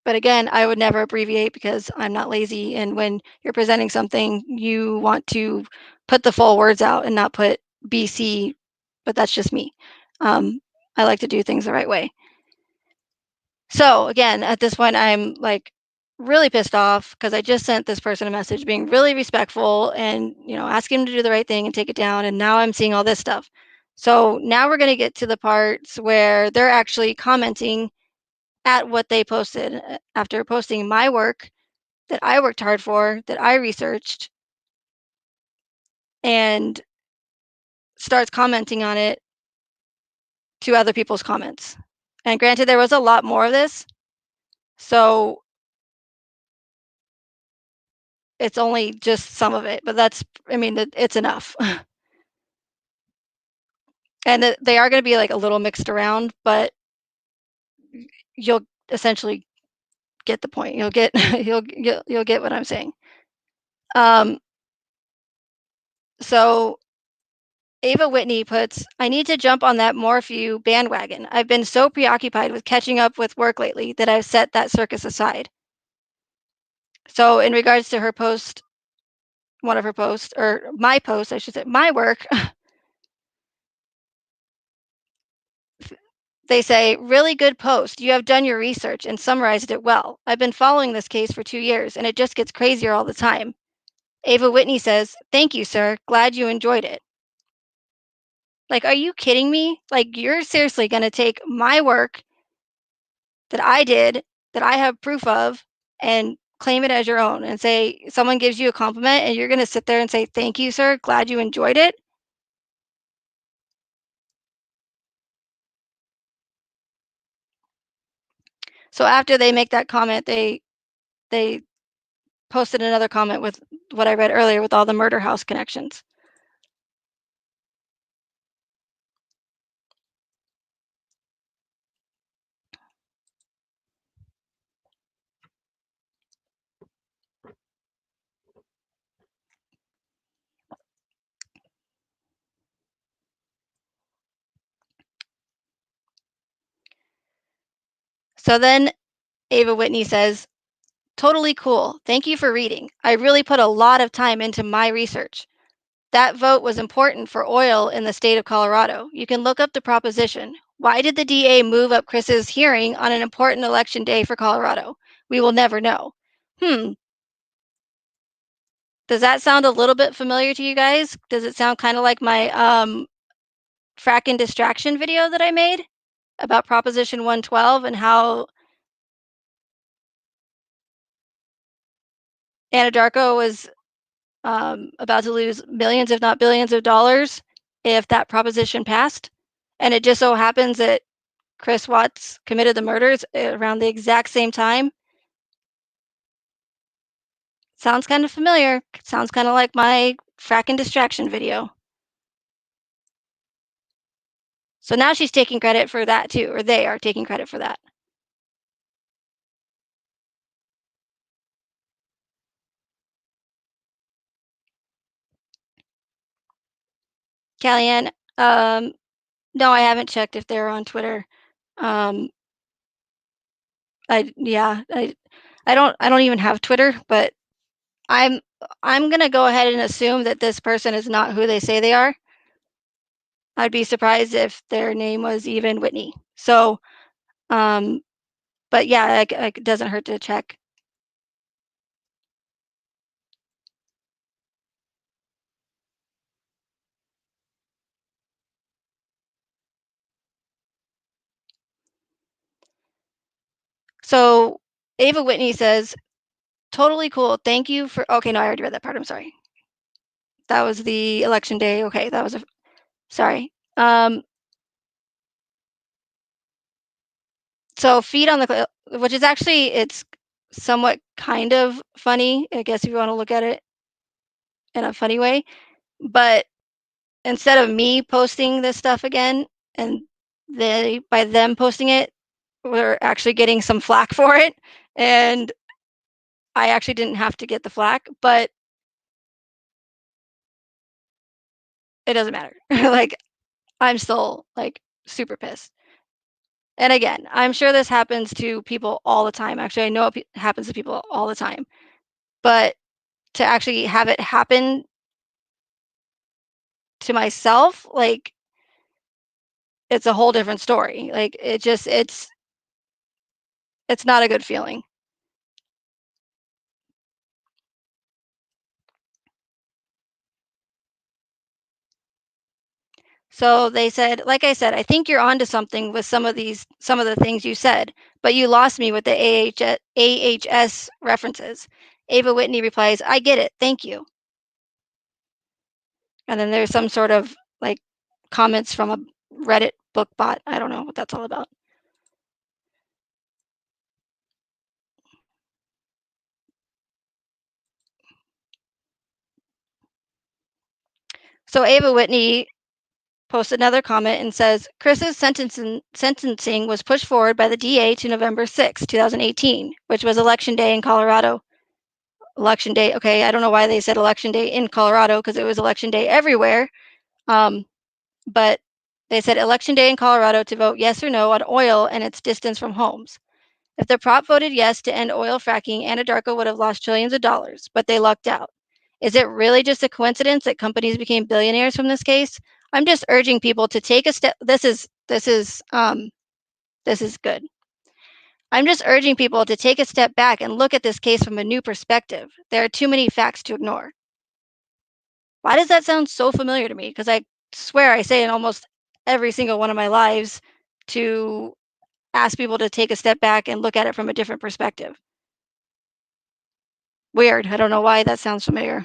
But again, I would never abbreviate because I'm not lazy. And when you're presenting something, you want to put the full words out and not put BC, but that's just me. I like to do things the right way. So again, at this point, I'm like really pissed off because I just sent this person a message being really respectful and, asking them to do the right thing and take it down. And now I'm seeing all this stuff. So now we're going to get to the parts where they're actually commenting at what they posted after posting my work that I worked hard for, that I researched, and starts commenting on it to other people's comments And granted, there was a lot more of this, so it's only just some of it, but that's I mean, it's enough. And they are gonna be, like, a little mixed around, but you'll essentially get the point. You'll get you'll get what I'm saying. Um, so Ava Whitney puts, "I need to jump on that Morphew bandwagon. I've been so preoccupied with catching up with work lately that I've set that circus aside." So in regards to her post, one of her posts, or my post, I should say, my work, they say, "Really good post. You have done your research and summarized it well. I've been following this case for 2 years and it just gets crazier all the time." Ava Whitney says, "Thank you, sir. Glad you enjoyed it." Like, are you kidding me? Like, you're seriously going to take my work that I did, that I have proof of, and claim it as your own and say someone gives you a compliment and you're going to sit there and say, "Thank you, sir. Glad you enjoyed it." So after they make that comment, they posted another comment with what I read earlier with all the murder house connections. So then Ava Whitney says, "Totally cool. Thank you for reading. I really put a lot of time into my research. That vote was important for oil in the state of Colorado. You can look up the proposition. Why did the DA move up Chris's hearing on an important election day for Colorado? We will never know." Hmm. Does that sound a little bit familiar to you guys? Does it sound kind of like my Frackin Distraction video that I made about Proposition 112 and how Anadarko was about to lose millions, if not billions, of dollars if that proposition passed? And it just so happens that Chris Watts committed the murders around the exact same time. Sounds kind of familiar. Sounds kind of like my Frackin Distraction video. So now she's taking credit for that too, or they are taking credit for that. Kellyanne, no, I haven't checked if they're on Twitter. Um, yeah, I don't even have Twitter, but I'm I'm gonna go ahead and assume that this person is not who they say they are. I'd be surprised if their name was even Whitney. So, um, but yeah, it doesn't hurt to check. So Ava Whitney says, "Totally cool. Thank you for." Okay, no, I already read that part. I'm sorry. That was the election day. Okay, that was a. Sorry. So feet on the which is actually it's somewhat kind of funny, I guess if you want to look at it in a funny way. But instead of me posting this stuff again, and they by them posting it, we're actually getting some flack for it. And I actually didn't have to get the flack, but it doesn't matter. Like I'm still like super pissed. And again, I'm sure this happens to people all the time. Actually, I know it happens to people all the time. But to actually have it happen to myself, like it's a whole different story. Like it just it's not a good feeling. So they said, like I said, "I think you're onto something with some of the things you said, but you lost me with the AHS references." Ava Whitney replies, "I get it. Thank you." And then there's some sort of like comments from a Reddit book bot. I don't know what that's all about. So Ava Whitney posts another comment and says Chris's sentencing was pushed forward by the DA to November 6, 2018, which was election day in Colorado. Election day. Okay, I don't know why they said election day in Colorado because it was election day everywhere. But they said election day in Colorado to vote yes or no on oil and its distance from homes. If the prop voted yes to end oil fracking, Anadarko would have lost trillions of dollars, but they lucked out. Is it really just a coincidence that companies became billionaires from this case? I'm just urging people to take a step. This is good. I'm just urging people to take a step back and look at this case from a new perspective. There are too many facts to ignore. Why does that sound so familiar to me? Because I swear I say in almost every single one of my lives to ask people to take a step back and look at it from a different perspective. Weird. I don't know why that sounds familiar.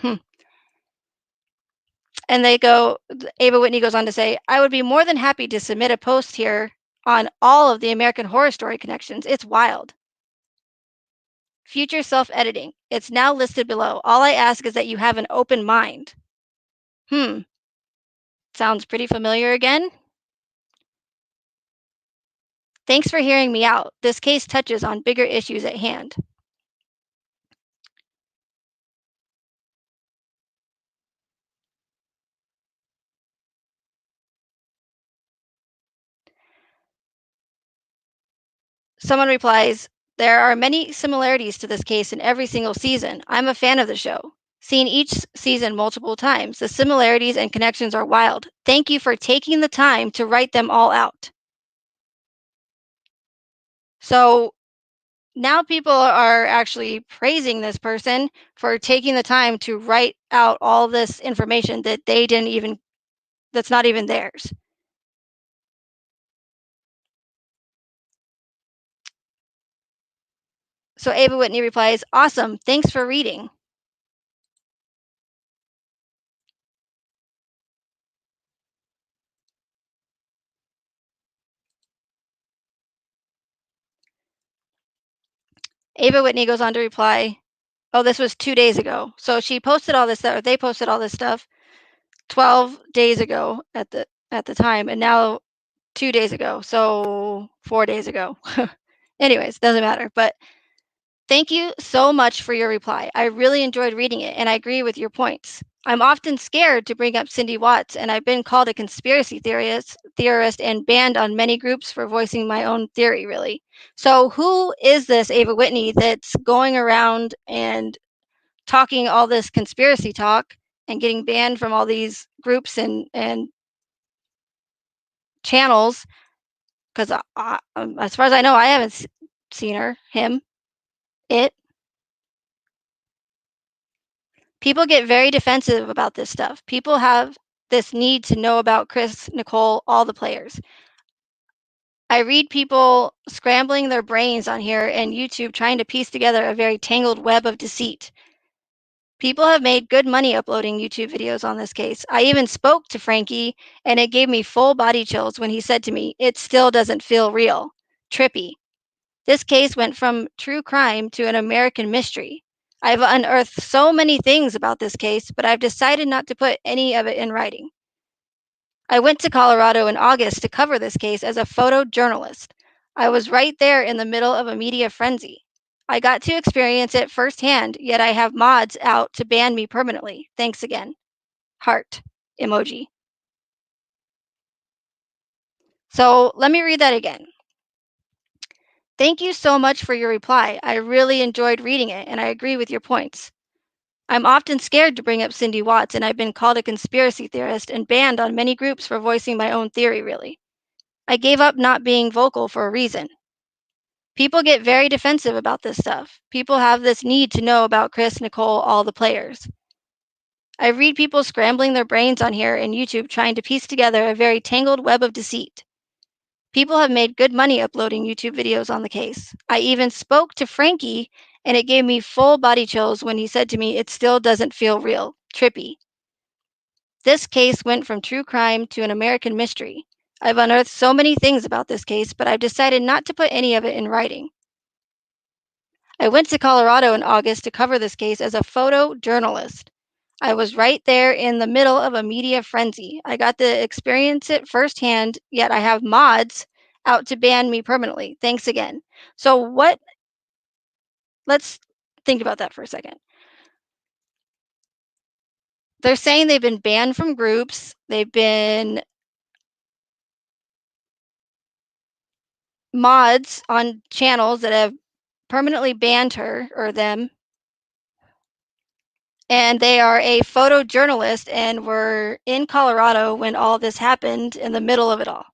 And Ava Whitney goes on to say, I would be more than happy to submit a post here on all of the American Horror Story connections. It's wild. Future self-editing. It's now listed below. All I ask is that you have an open mind. Sounds pretty familiar again. Thanks for hearing me out. This case touches on bigger issues at hand. Someone replies, there are many similarities to this case in every single season. I'm a fan of the show. Seen each season multiple times. The similarities and connections are wild. Thank you for taking the time to write them all out. So now people are actually praising this person for taking the time to write out all this information that that's not even theirs. So Ava Whitney replies, awesome, thanks for reading. Ava Whitney goes on to reply, oh, this was 2 days ago. So she posted all this, or they posted all this stuff 12 days ago at the time, and now 2 days ago, so 4 days ago. Anyways, doesn't matter. But thank you so much for your reply. I really enjoyed reading it, and I agree with your points. I'm often scared to bring up Cindy Watts, and I've been called a conspiracy theorist and banned on many groups for voicing my own theory, really. So who is this Ava Whitney that's going around and talking all this conspiracy talk and getting banned from all these groups and channels? Because as far as I know, I haven't seen her, him, it. People get very defensive about this stuff. People have this need to know about Chris, Nicole, all the players. I read people scrambling their brains on here and YouTube trying to piece together a very tangled web of deceit. People have made good money uploading YouTube videos on this case. I even spoke to Frankie, and it gave me full body chills when he said to me, it still doesn't feel real. Trippy. This case went from true crime to an American mystery. I've unearthed so many things about this case, but I've decided not to put any of it in writing. I went to Colorado in August to cover this case as a photojournalist. I was right there in the middle of a media frenzy. I got to experience it firsthand, yet I have mods out to ban me permanently. Thanks again. Heart emoji. So let me read that again. Thank you so much for your reply. I really enjoyed reading it, and I agree with your points. I'm often scared to bring up Cindy Watts, and I've been called a conspiracy theorist and banned on many groups for voicing my own theory, really. I gave up not being vocal for a reason. People get very defensive about this stuff. People have this need to know about Chris, Nicole, all the players. I read people scrambling their brains on here and YouTube trying to piece together a very tangled web of deceit. People have made good money uploading YouTube videos on the case. I even spoke to Frankie, and it gave me full body chills when he said to me, it still doesn't feel real. Trippy. This case went from true crime to an American mystery. I've unearthed so many things about this case, but I've decided not to put any of it in writing. I went to Colorado in August to cover this case as a photojournalist. I was right there in the middle of a media frenzy. I got to experience it firsthand, yet I have mods out to ban me permanently. Thanks again. So what let's think about that for a second. They're saying they've been banned from groups, they've been mods on channels that have permanently banned her or them, and they are a photojournalist and were in Colorado when all this happened in the middle of it all.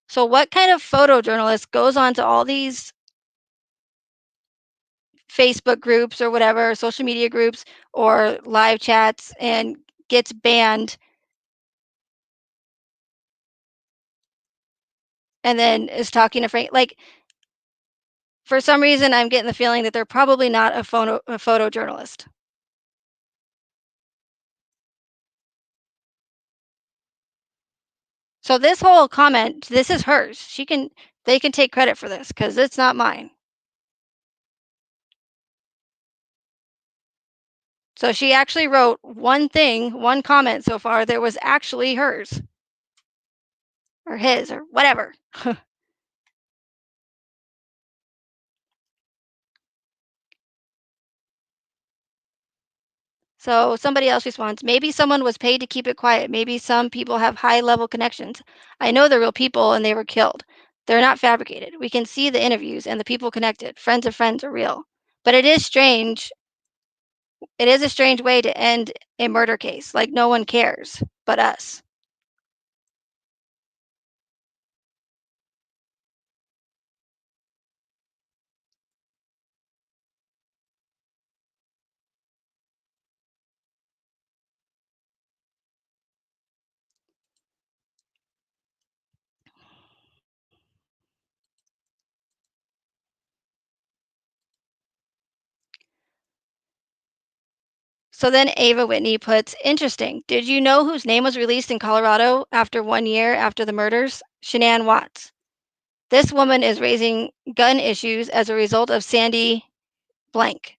So what kind of photojournalist goes on to all these Facebook groups or whatever, social media groups or live chats and gets banned and then is talking to Frank? Like, for some reason, I'm getting the feeling that they're probably not a photojournalist. So this whole comment, this is hers. They can take credit for this because it's not mine. So she actually wrote one thing, one comment so far that was actually hers or his or whatever. So somebody else responds, maybe someone was paid to keep it quiet. Maybe some people have high level connections. I know they're real people and they were killed. They're not fabricated. We can see the interviews and the people connected. Friends of friends are real. But it is strange. It is a strange way to end a murder case. Like no one cares but us. So then Ava Whitney puts, interesting. Did you know whose name was released in Colorado after 1 year after the murders? Shanann Watts. This woman is raising gun issues as a result of Sandy blank.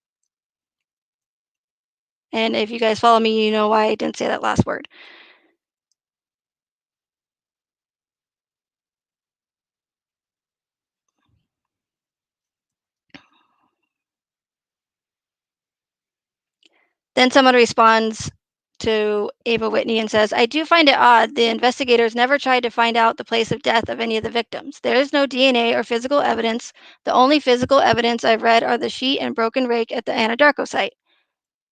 And if you guys follow me, you know why I didn't say that last word. Then someone responds to Ava Whitney and says, I do find it odd the investigators never tried to find out the place of death of any of the victims. There is no DNA or physical evidence. The only physical evidence I've read are the sheet and broken rake at the Anadarko site.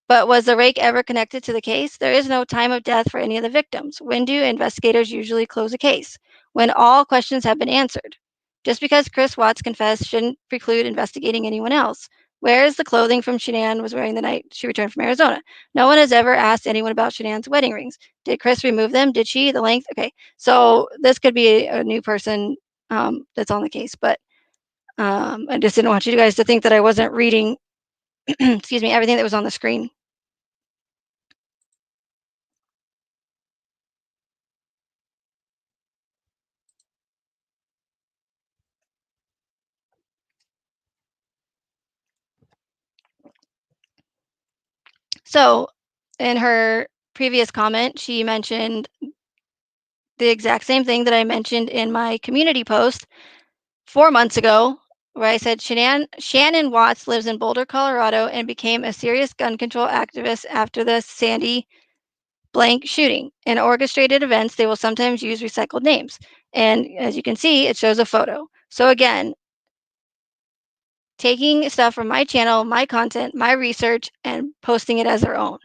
But was the rake ever connected to the case? There is no time of death for any of the victims. When do investigators usually close a case? When all questions have been answered. Just because Chris Watts confessed shouldn't preclude investigating anyone else. Where is the clothing from Shanann was wearing the night she returned from Arizona? No one has ever asked anyone about Shanann's wedding rings. Did Chris remove them? Did she? The length? Okay. So this could be a new person that's on the case, but I just didn't want you guys to think that I wasn't reading, excuse me, everything that was on the screen. So, in her previous comment, she mentioned the exact same thing that I mentioned in my community post 4 months ago, where I said Shannon Watts lives in Boulder, Colorado, and became a serious gun control activist after the Sandy blank shooting. In orchestrated events, they will sometimes use recycled names. And as you can see, it shows a photo. So again, taking stuff from my channel, my content, my research, and posting it as their own.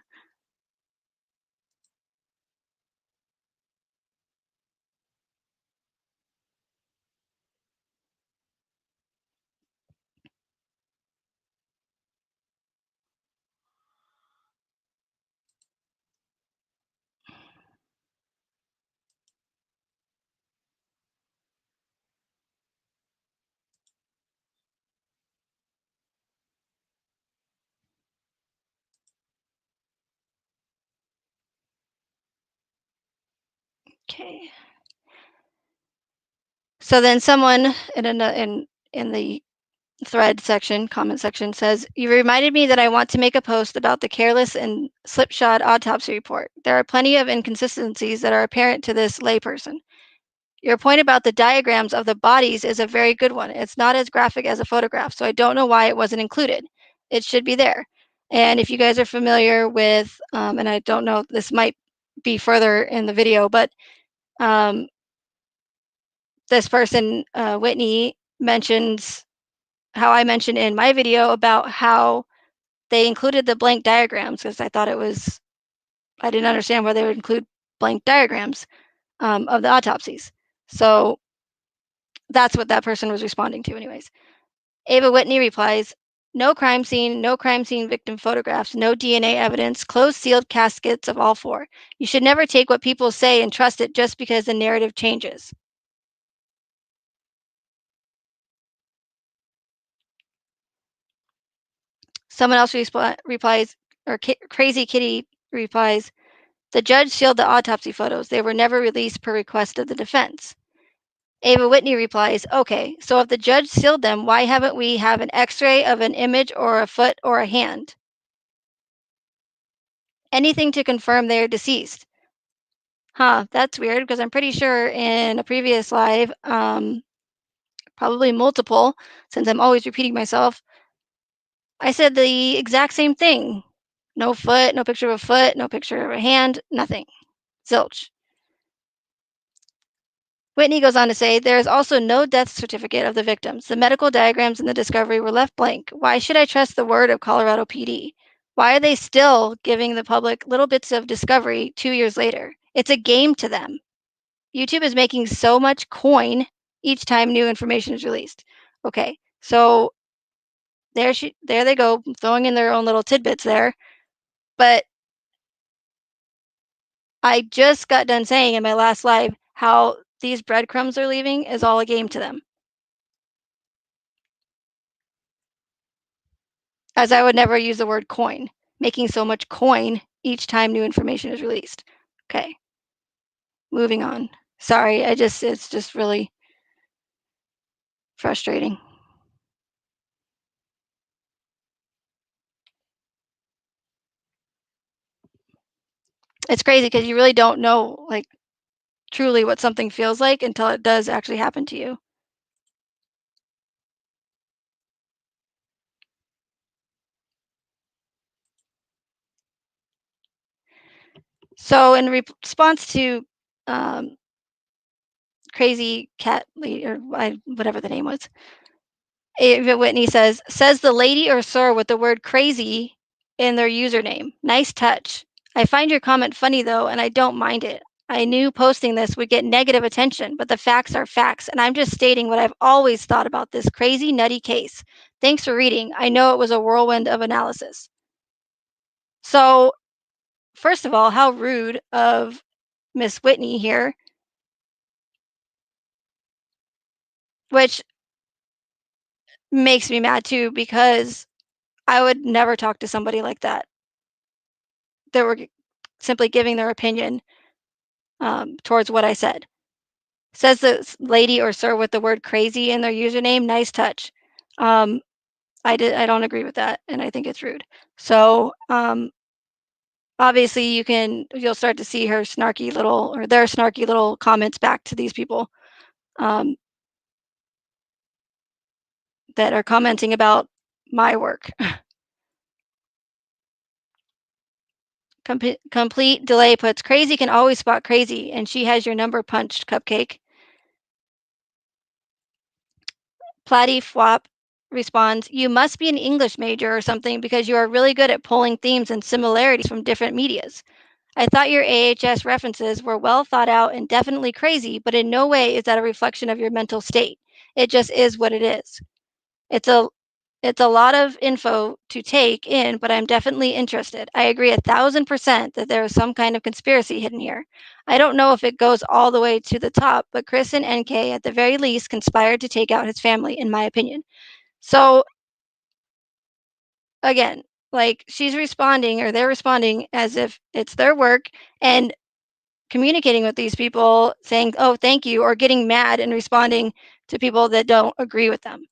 Okay. So then someone in the thread section, comment section says, "You reminded me that I want to make a post about the careless and slipshod autopsy report. There are plenty of inconsistencies that are apparent to this layperson. Your point about the diagrams of the bodies is a very good one. It's not as graphic as a photograph, so I don't know why it wasn't included. It should be there." And if you guys are familiar with, and I don't know, this might be further in the video, but um, this person, Whitney, mentions how I mentioned in my video about how they included the blank diagrams because I thought it was, I didn't understand why they would include blank diagrams of the autopsies. So that's what that person was responding to, anyways. Ava Whitney replies, "No crime scene, no crime scene victim photographs, no DNA evidence, closed sealed caskets of all four. You should never take what people say and trust it just because the narrative changes." Someone else replies, or Crazy Kitty replies, "The judge sealed the autopsy photos. They were never released per request of the defense." Ava Whitney replies, "Okay, so if the judge sealed them, why haven't we have an x-ray of an image or a foot or a hand? Anything to confirm they're deceased." Huh, that's weird because I'm pretty sure in a previous live, probably multiple, since I'm always repeating myself, I said the exact same thing. No foot, no picture of a foot, no picture of a hand, nothing. Zilch. Whitney goes on to say, "There is also no death certificate of the victims. The medical diagrams in the discovery were left blank. Why should I trust the word of Colorado PD? Why are they still giving the public little bits of discovery 2 years later? It's a game to them. YouTube is making so much coin each time new information is released." Okay, so there they go, throwing in their own little tidbits there. But I just got done saying in my last live how these breadcrumbs they're leaving is all a game to them. As I would never use the word coin, making so much coin each time new information is released. Okay, moving on. Sorry, it's just really frustrating. It's crazy because you really don't know, like, truly what something feels like until it does actually happen to you. So in response to um, Crazy Cat or whatever the name was, Ava Whitney says the lady or sir with the word crazy in their username. Nice touch. I find your comment funny though, and I don't mind it. I knew posting this would get negative attention, but the facts are facts, and I'm just stating what I've always thought about this crazy, nutty case. Thanks for reading. I know it was a whirlwind of analysis. So, first of all, how rude of Miss Whitney here, which makes me mad too because I would never talk to somebody like that. That were simply giving their opinion towards what I said. Says the lady or sir with the word crazy in their username. Nice touch. Um, I don't agree with that, and I think it's rude. So obviously, you'll start to see her snarky little or their snarky little comments back to these people um, that are commenting about my work. Complete delay puts crazy can always spot crazy, and she has your number punched. Cupcake. Platy Flop responds, "You must be an English major or something because you are really good at pulling themes and similarities from different medias. I thought your AHS references were well thought out and definitely crazy, but in no way is that a reflection of your mental state. It just is what it is. It's a it's a lot of info to take in, but I'm definitely interested. I agree 1,000% that there is some kind of conspiracy hidden here. I don't know if it goes all the way to the top, but Chris and NK at the very least conspired to take out his family, in my opinion." So again, like she's responding or they're responding as if it's their work and communicating with these people saying, "Oh, thank you," or getting mad and responding to people that don't agree with them.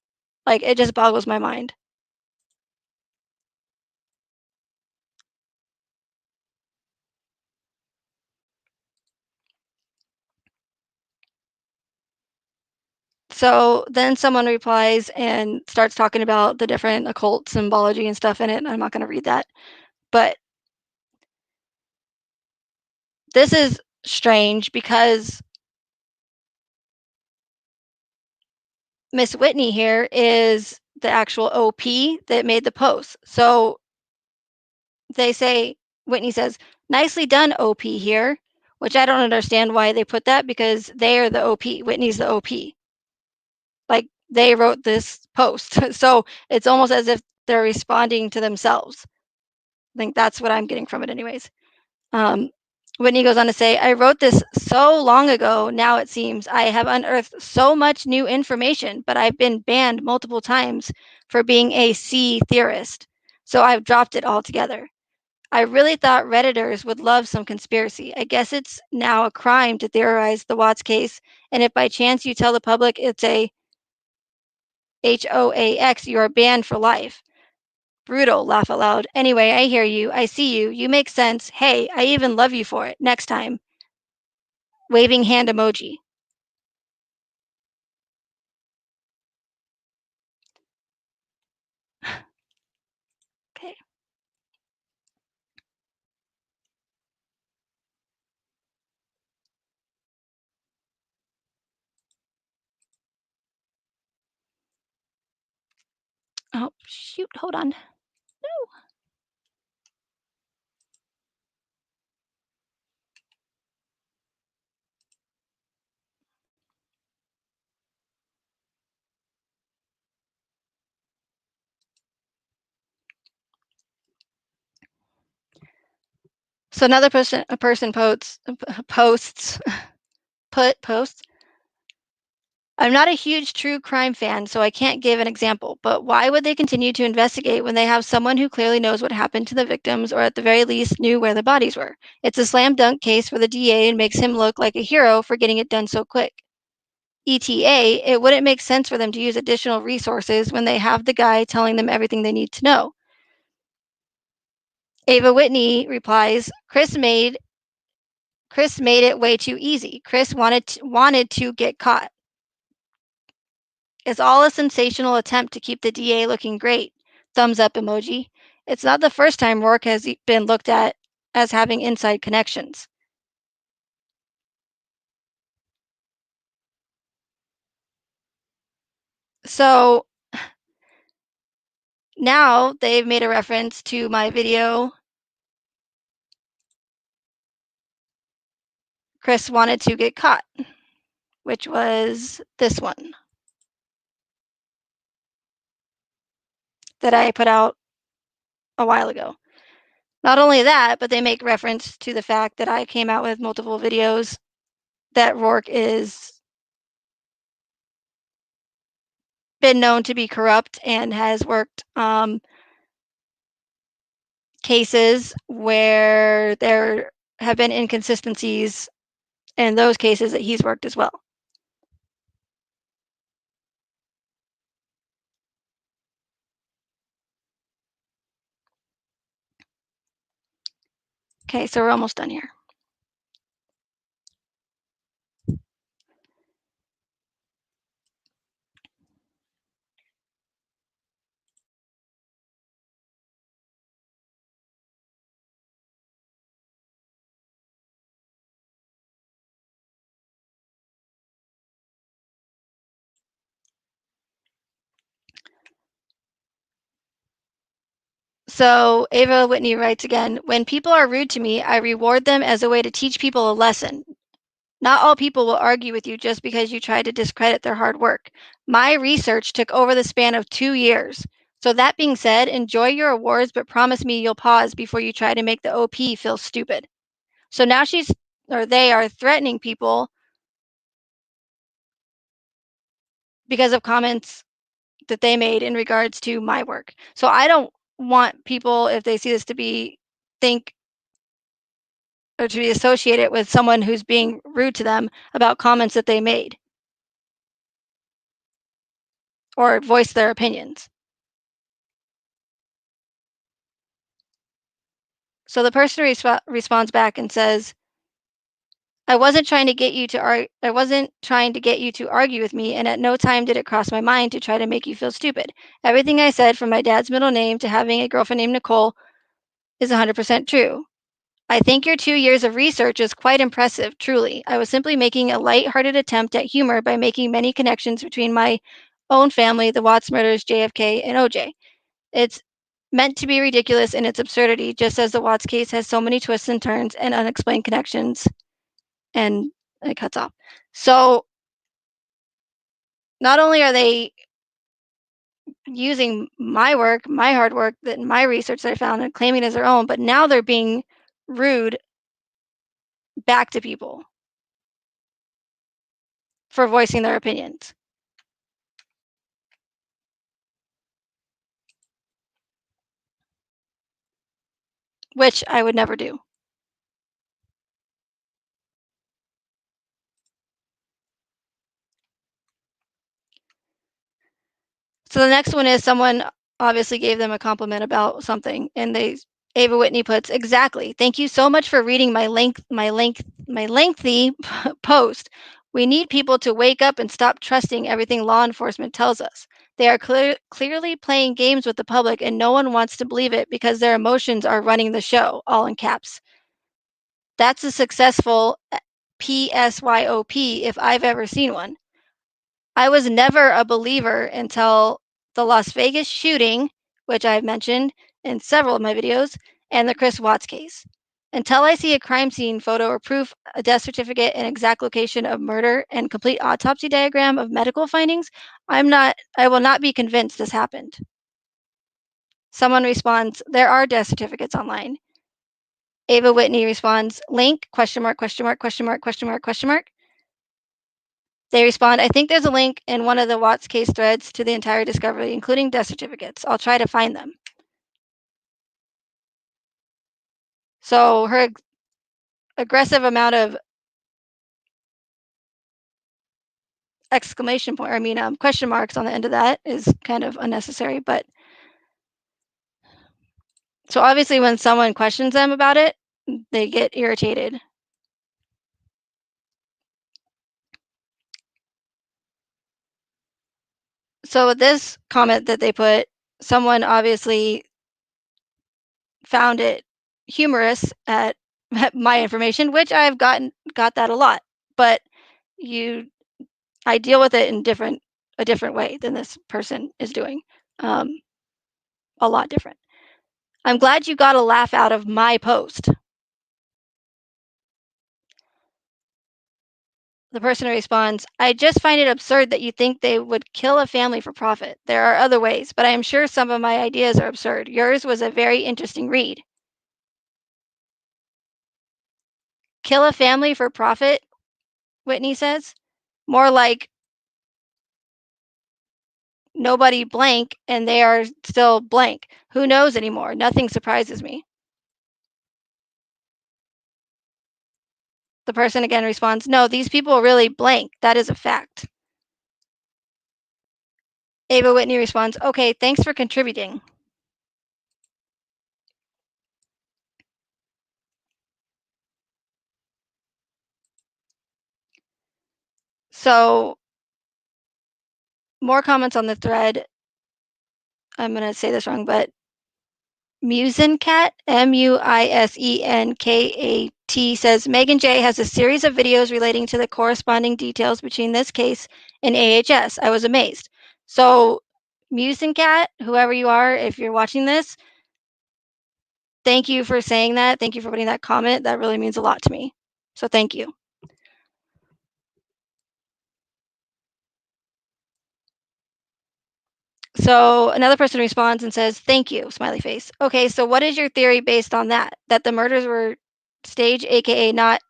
Like, it just boggles my mind. So then someone replies and starts talking about the different occult symbology and stuff in it. I'm not going to read that. But this is strange because Miss Whitney here is the actual OP that made the post. So they say, Whitney says, nicely done, OP here, which I don't understand why they put that because they are the OP. Whitney's the OP. Like they wrote this post. So it's almost as if they're responding to themselves. I think that's what I'm getting from it, anyways. Um, Whitney goes on to say, I wrote this so long ago, now it seems. I have unearthed so much new information, but I've been banned multiple times for being a C theorist. So I've dropped it altogether. I really thought Redditors would love some conspiracy. I guess it's now a crime to theorize the Watts case, and if by chance you tell the public it's a HOAX, you are banned for life. Brutal, laugh aloud. Anyway, I hear you. I see you. You make sense. Hey, I even love you for it. Next time. Waving hand emoji. Okay. Oh, shoot. Hold on. No. So another person posts, posts. I'm not a huge true crime fan, so I can't give an example, but why would they continue to investigate when they have someone who clearly knows what happened to the victims or at the very least knew where the bodies were? It's a slam dunk case for the DA and makes him look like a hero for getting it done so quick. ETA, it wouldn't make sense for them to use additional resources when they have the guy telling them everything they need to know. Ava Whitney replies, Chris made it way too easy. Chris wanted to get caught. It's all a sensational attempt to keep the DA looking great. Thumbs up emoji. It's not the first time Rourke has been looked at as having inside connections. So now they've made a reference to my video. Chris wanted to get caught, which was this one that I put out a while ago. Not only that, but they make reference to the fact that I came out with multiple videos that Rourke is been known to be corrupt and has worked cases where there have been inconsistencies in those cases that he's worked as well. Okay, so we're almost done here. So Ava Whitney writes again, when people are rude to me, I reward them as a way to teach people a lesson. Not all people will argue with you just because you try to discredit their hard work. My research took over the span of 2 years. So that being said, enjoy your awards, but promise me you'll pause before you try to make the OP feel stupid. So now they are threatening people because of comments that they made in regards to my work. So I don't want people, if they see this, to think or to be associated with someone who's being rude to them about comments that they made or voice their opinions. So the person responds back and says, I wasn't trying to get you to argue with me, and at no time did it cross my mind to try to make you feel stupid. Everything I said, from my dad's middle name to having a girlfriend named Nicole, is 100% true. I think your 2 years of research is quite impressive, truly. I was simply making a light-hearted attempt at humor by making many connections between my own family, the Watts murders, JFK, and OJ. It's meant to be ridiculous in its absurdity, just as the Watts case has so many twists and turns and unexplained connections, and it cuts off. So not only are they using my work, my hard work, that my research that I found and claiming it as their own, but now they're being rude back to people for voicing their opinions, which I would never do. So the next one is someone obviously gave them a compliment about something, and Ava Whitney puts, exactly. Thank you so much for reading my lengthy post. We need people to wake up and stop trusting everything law enforcement tells us. They are clearly playing games with the public, and no one wants to believe it because their emotions are running the show, all in caps. That's a successful PSYOP if I've ever seen one. I was never a believer until the Las Vegas shooting, which I've mentioned in several of my videos, and the Chris Watts case. Until I see a crime scene photo or proof, a death certificate, and exact location of murder, and complete autopsy diagram of medical findings, I will not be convinced this happened. Someone responds, there are death certificates online. Ava Whitney responds, link, question mark, question mark, question mark, question mark, question mark. They respond, I think there's a link in one of the Watts case threads to the entire discovery, including death certificates. I'll try to find them. So her aggressive amount of question marks on the end of that is kind of unnecessary. But so obviously when someone questions them about it, they get irritated. So with this comment that they put, someone obviously found it humorous at my information, which I've got that a lot. But I deal with it in a different way than this person is doing. Um, a lot different. I'm glad you got a laugh out of my post. The person responds, I just find it absurd that you think they would kill a family for profit. There are other ways, but I am sure some of my ideas are absurd. Yours was a very interesting read. Kill a family for profit, Whitney says. More like nobody blank and they are still blank. Who knows anymore? Nothing surprises me. The person again responds, no, these people really blank. That is a fact. Ava Whitney responds, okay, thanks for contributing. So more comments on the thread. I'm going to say this wrong, but Musenkat, Muisenkat, says Megan J has a series of videos relating to the corresponding details between this case and AHS. I was amazed. So Musenkat, whoever you are, if you're watching this, thank you for saying that. Thank you for putting that comment. That really means a lot to me. So thank you. So another person responds and says, thank you, smiley face. Okay, so what is your theory based on that? That the murders were staged, aka not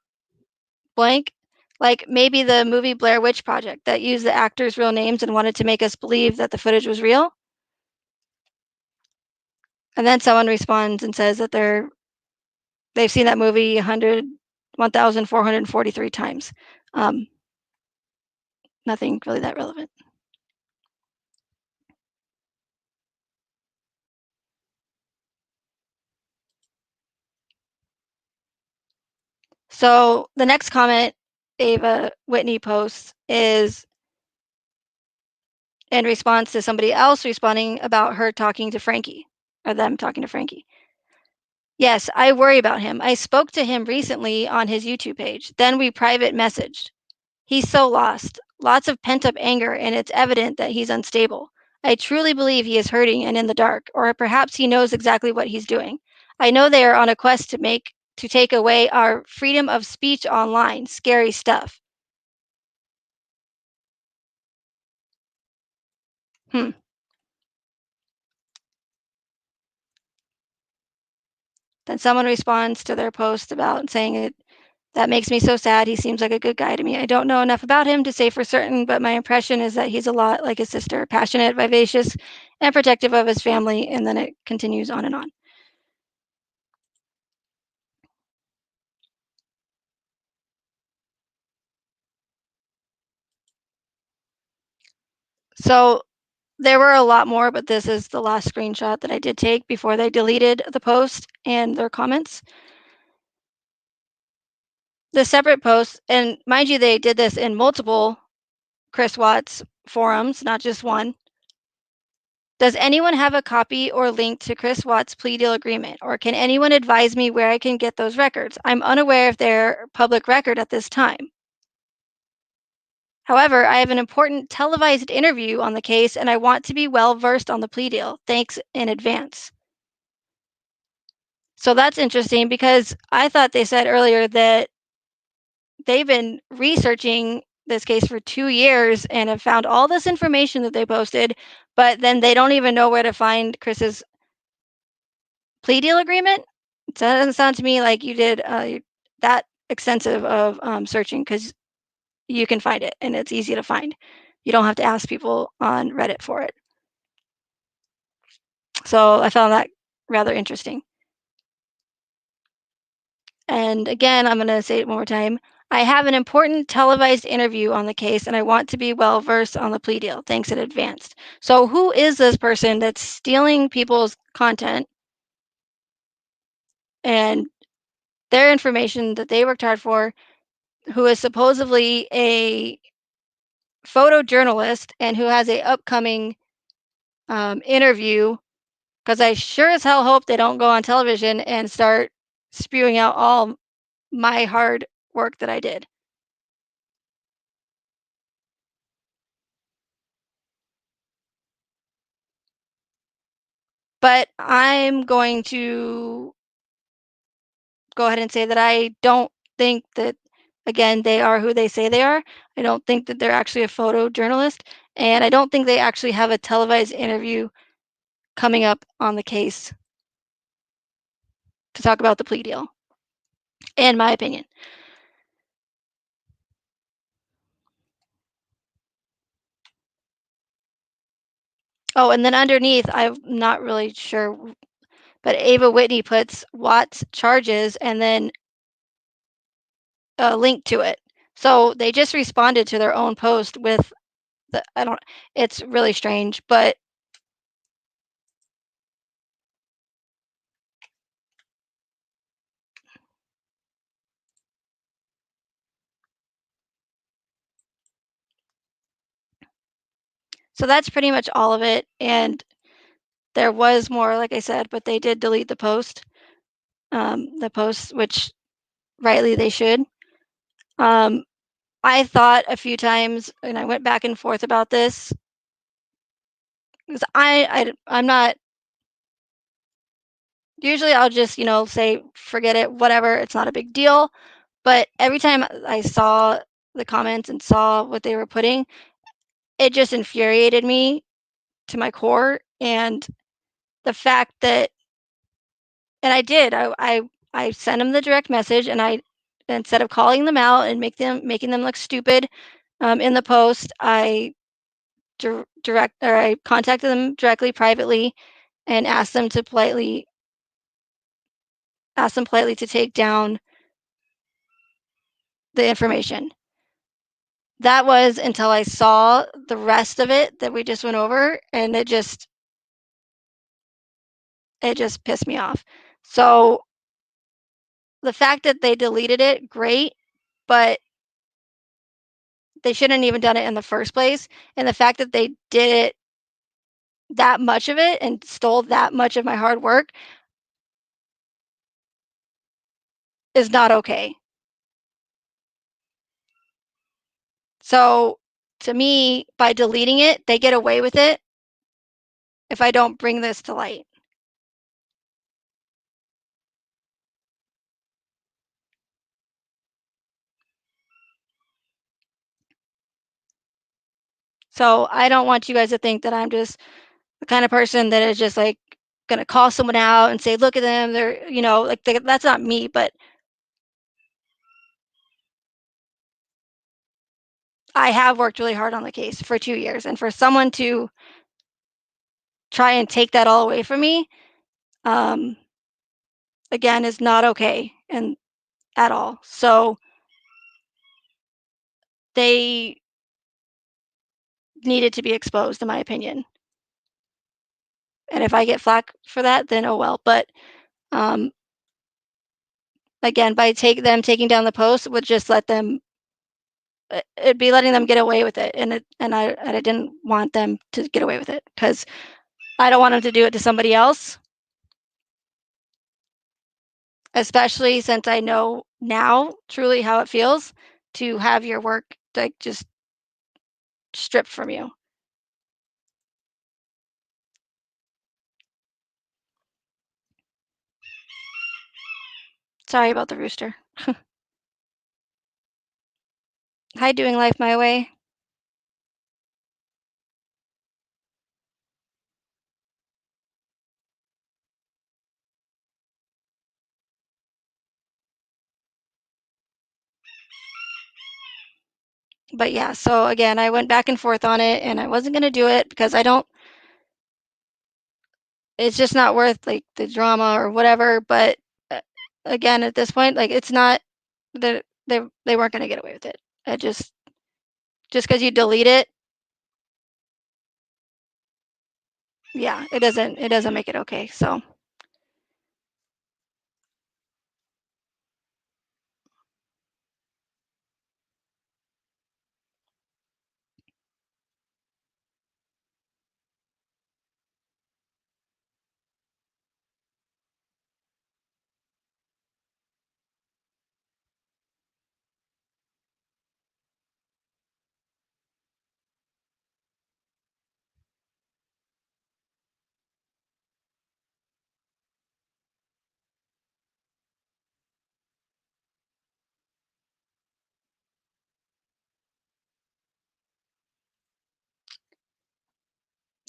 blank? Like maybe the movie Blair Witch Project that used the actors' real names and wanted to make us believe that the footage was real? And then someone responds and says that they've seen that movie 1,443 times. Nothing really that relevant. So the next comment Ava Whitney posts is in response to somebody else responding about her talking to Frankie, or them talking to Frankie. Yes, I worry about him. I spoke to him recently on his YouTube page. Then we private messaged. He's so lost. Lots of pent up anger, and it's evident that he's unstable. I truly believe he is hurting and in the dark, or perhaps he knows exactly what he's doing. I know they are on a quest to take away our freedom of speech online. Scary stuff. Hmm. Then someone responds to their post about saying it. That makes me so sad. He seems like a good guy to me. I don't know enough about him to say for certain, but my impression is that he's a lot like his sister, passionate, vivacious, and protective of his family. And then it continues on and on. So there were a lot more, but this is the last screenshot that I did take before they deleted the post and their comments. The separate posts, and mind you, they did this in multiple Chris Watts forums, not just one. Does anyone have a copy or link to Chris Watts' plea deal agreement, or can anyone advise me where I can get those records? I'm unaware if they're public record at this time. However, I have an important televised interview on the case and I want to be well versed on the plea deal. Thanks in advance. So that's interesting because I thought they said earlier that they've been researching this case for 2 years and have found all this information that they posted, but then they don't even know where to find Chris's plea deal agreement. So that doesn't sound to me like you did that extensive of searching because you can find it and it's easy to find. You don't have to ask people on Reddit for it. So I found that rather interesting. And again, I'm going to say it one more time. I have an important televised interview on the case and I want to be well versed on the plea deal. Thanks in advance. So, who is this person that's stealing people's content and their information that they worked hard for, who is supposedly a photojournalist and who has a upcoming interview? Because I sure as hell hope they don't go on television and start spewing out all my hard work that I did. But I'm going to go ahead and say that I don't think that, again, they are who they say they are. I don't think that they're actually a photojournalist, and I don't think they actually have a televised interview coming up on the case to talk about the plea deal, in my opinion. Oh, and then underneath, I'm not really sure, but Ava Whitney puts Watts charges and then a link to it. So they just responded to their own post with I don't, it's really strange, but so that's pretty much all of it. And there was more, like I said, but they did delete the post, which rightly they should. I thought a few times, and I went back and forth about this, because I'm not, usually I'll just, say, forget it, whatever, it's not a big deal. But every time I saw the comments and saw what they were putting, it just infuriated me to my core. And the fact that, and I did, I sent them the direct message, and I, instead of calling them out and making them look stupid in the post, I contacted them directly, privately, and asked them politely to take down the information. That was until I saw the rest of it that we just went over, and it just pissed me off. So the fact that they deleted it, great, but they shouldn't even done it in the first place, and the fact that they did it that much of it and stole that much of my hard work is not okay. So, to me, by deleting it, they get away with it if I don't bring this to light. So, I don't want you guys to think that I'm just the kind of person that is just, like, gonna call someone out and say, "Look at them, they're" like, that's not me, but I have worked really hard on the case for 2 years, and for someone to try and take that all away from me, um, again, is not okay, and at all. So, they needed to be exposed, in my opinion, and if I get flack for that, then oh well, but, um, again, by taking down the post would just let them it'd be letting them get away with it, and I didn't want them to get away with it because I don't want them to do it to somebody else, especially since I know now truly how it feels to have your work, like, just stripped from you. Sorry about the rooster. Hi, doing life my way. But yeah, so again, I went back and forth on it and I wasn't gonna do it because I don't it's just not worth like the drama or whatever. But uh, again, at this point, like it's not they weren't gonna get away with it. I just because you delete it, yeah, it doesn't make it okay. So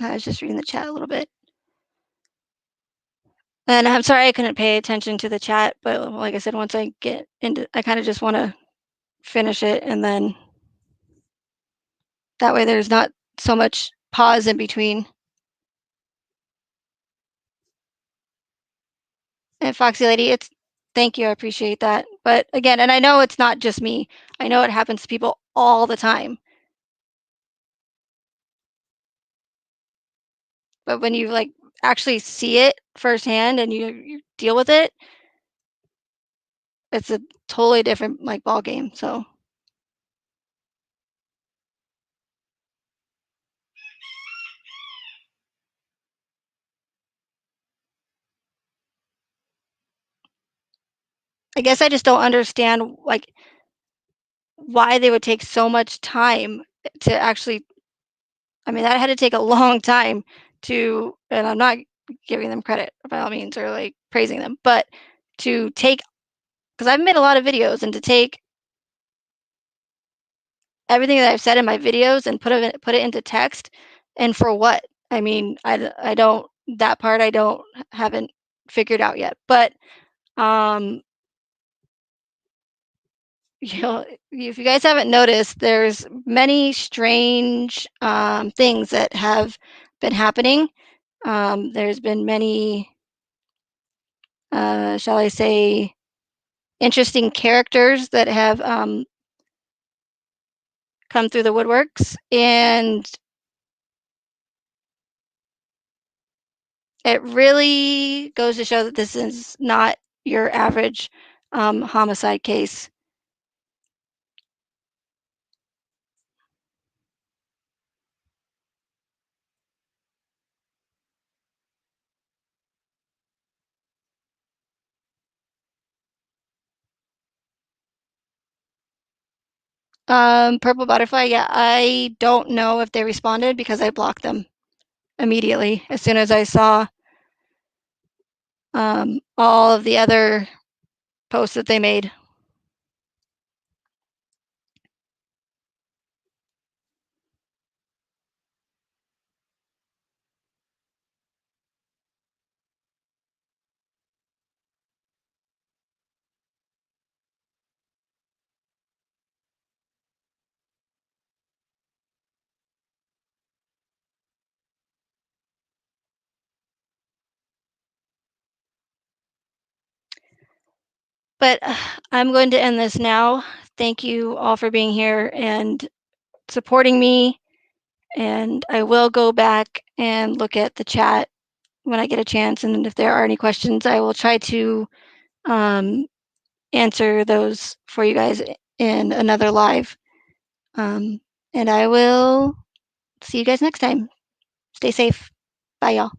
I was just reading the chat a little bit. And I'm sorry I couldn't pay attention to the chat, but like I said, once I get into I kind of just want to finish it and then that way there's not so much pause in between. And Foxy Lady, it's thank you, I appreciate that. But again, and I know it's not just me. I know it happens to people all the time. But when you like actually see it firsthand and you deal with it, it's a totally different like ball game. So I guess I just don't understand like why they would take so much time to actually I mean that had to take a long time to and I'm not giving them credit by all means or like praising them, but to take because I've made a lot of videos and to take everything that I've said in my videos and put it into text, and for what? I mean, I don't that part I don't haven't figured out yet, but, um, if you guys haven't noticed, there's many strange, things that have been happening. There's been many, shall I say, interesting characters that have, come through the woodworks, and it really goes to show that this is not your average. homicide case. Purple butterfly, yeah, I don't know if they responded because I blocked them immediately as soon as I saw all of the other posts that they made. But I'm going to end this now. Thank you all for being here and supporting me. And I will go back and look at the chat when I get a chance. And if there are any questions, I will try to um, answer those for you guys in another live. And I will see you guys next time. Stay safe. Bye, y'all.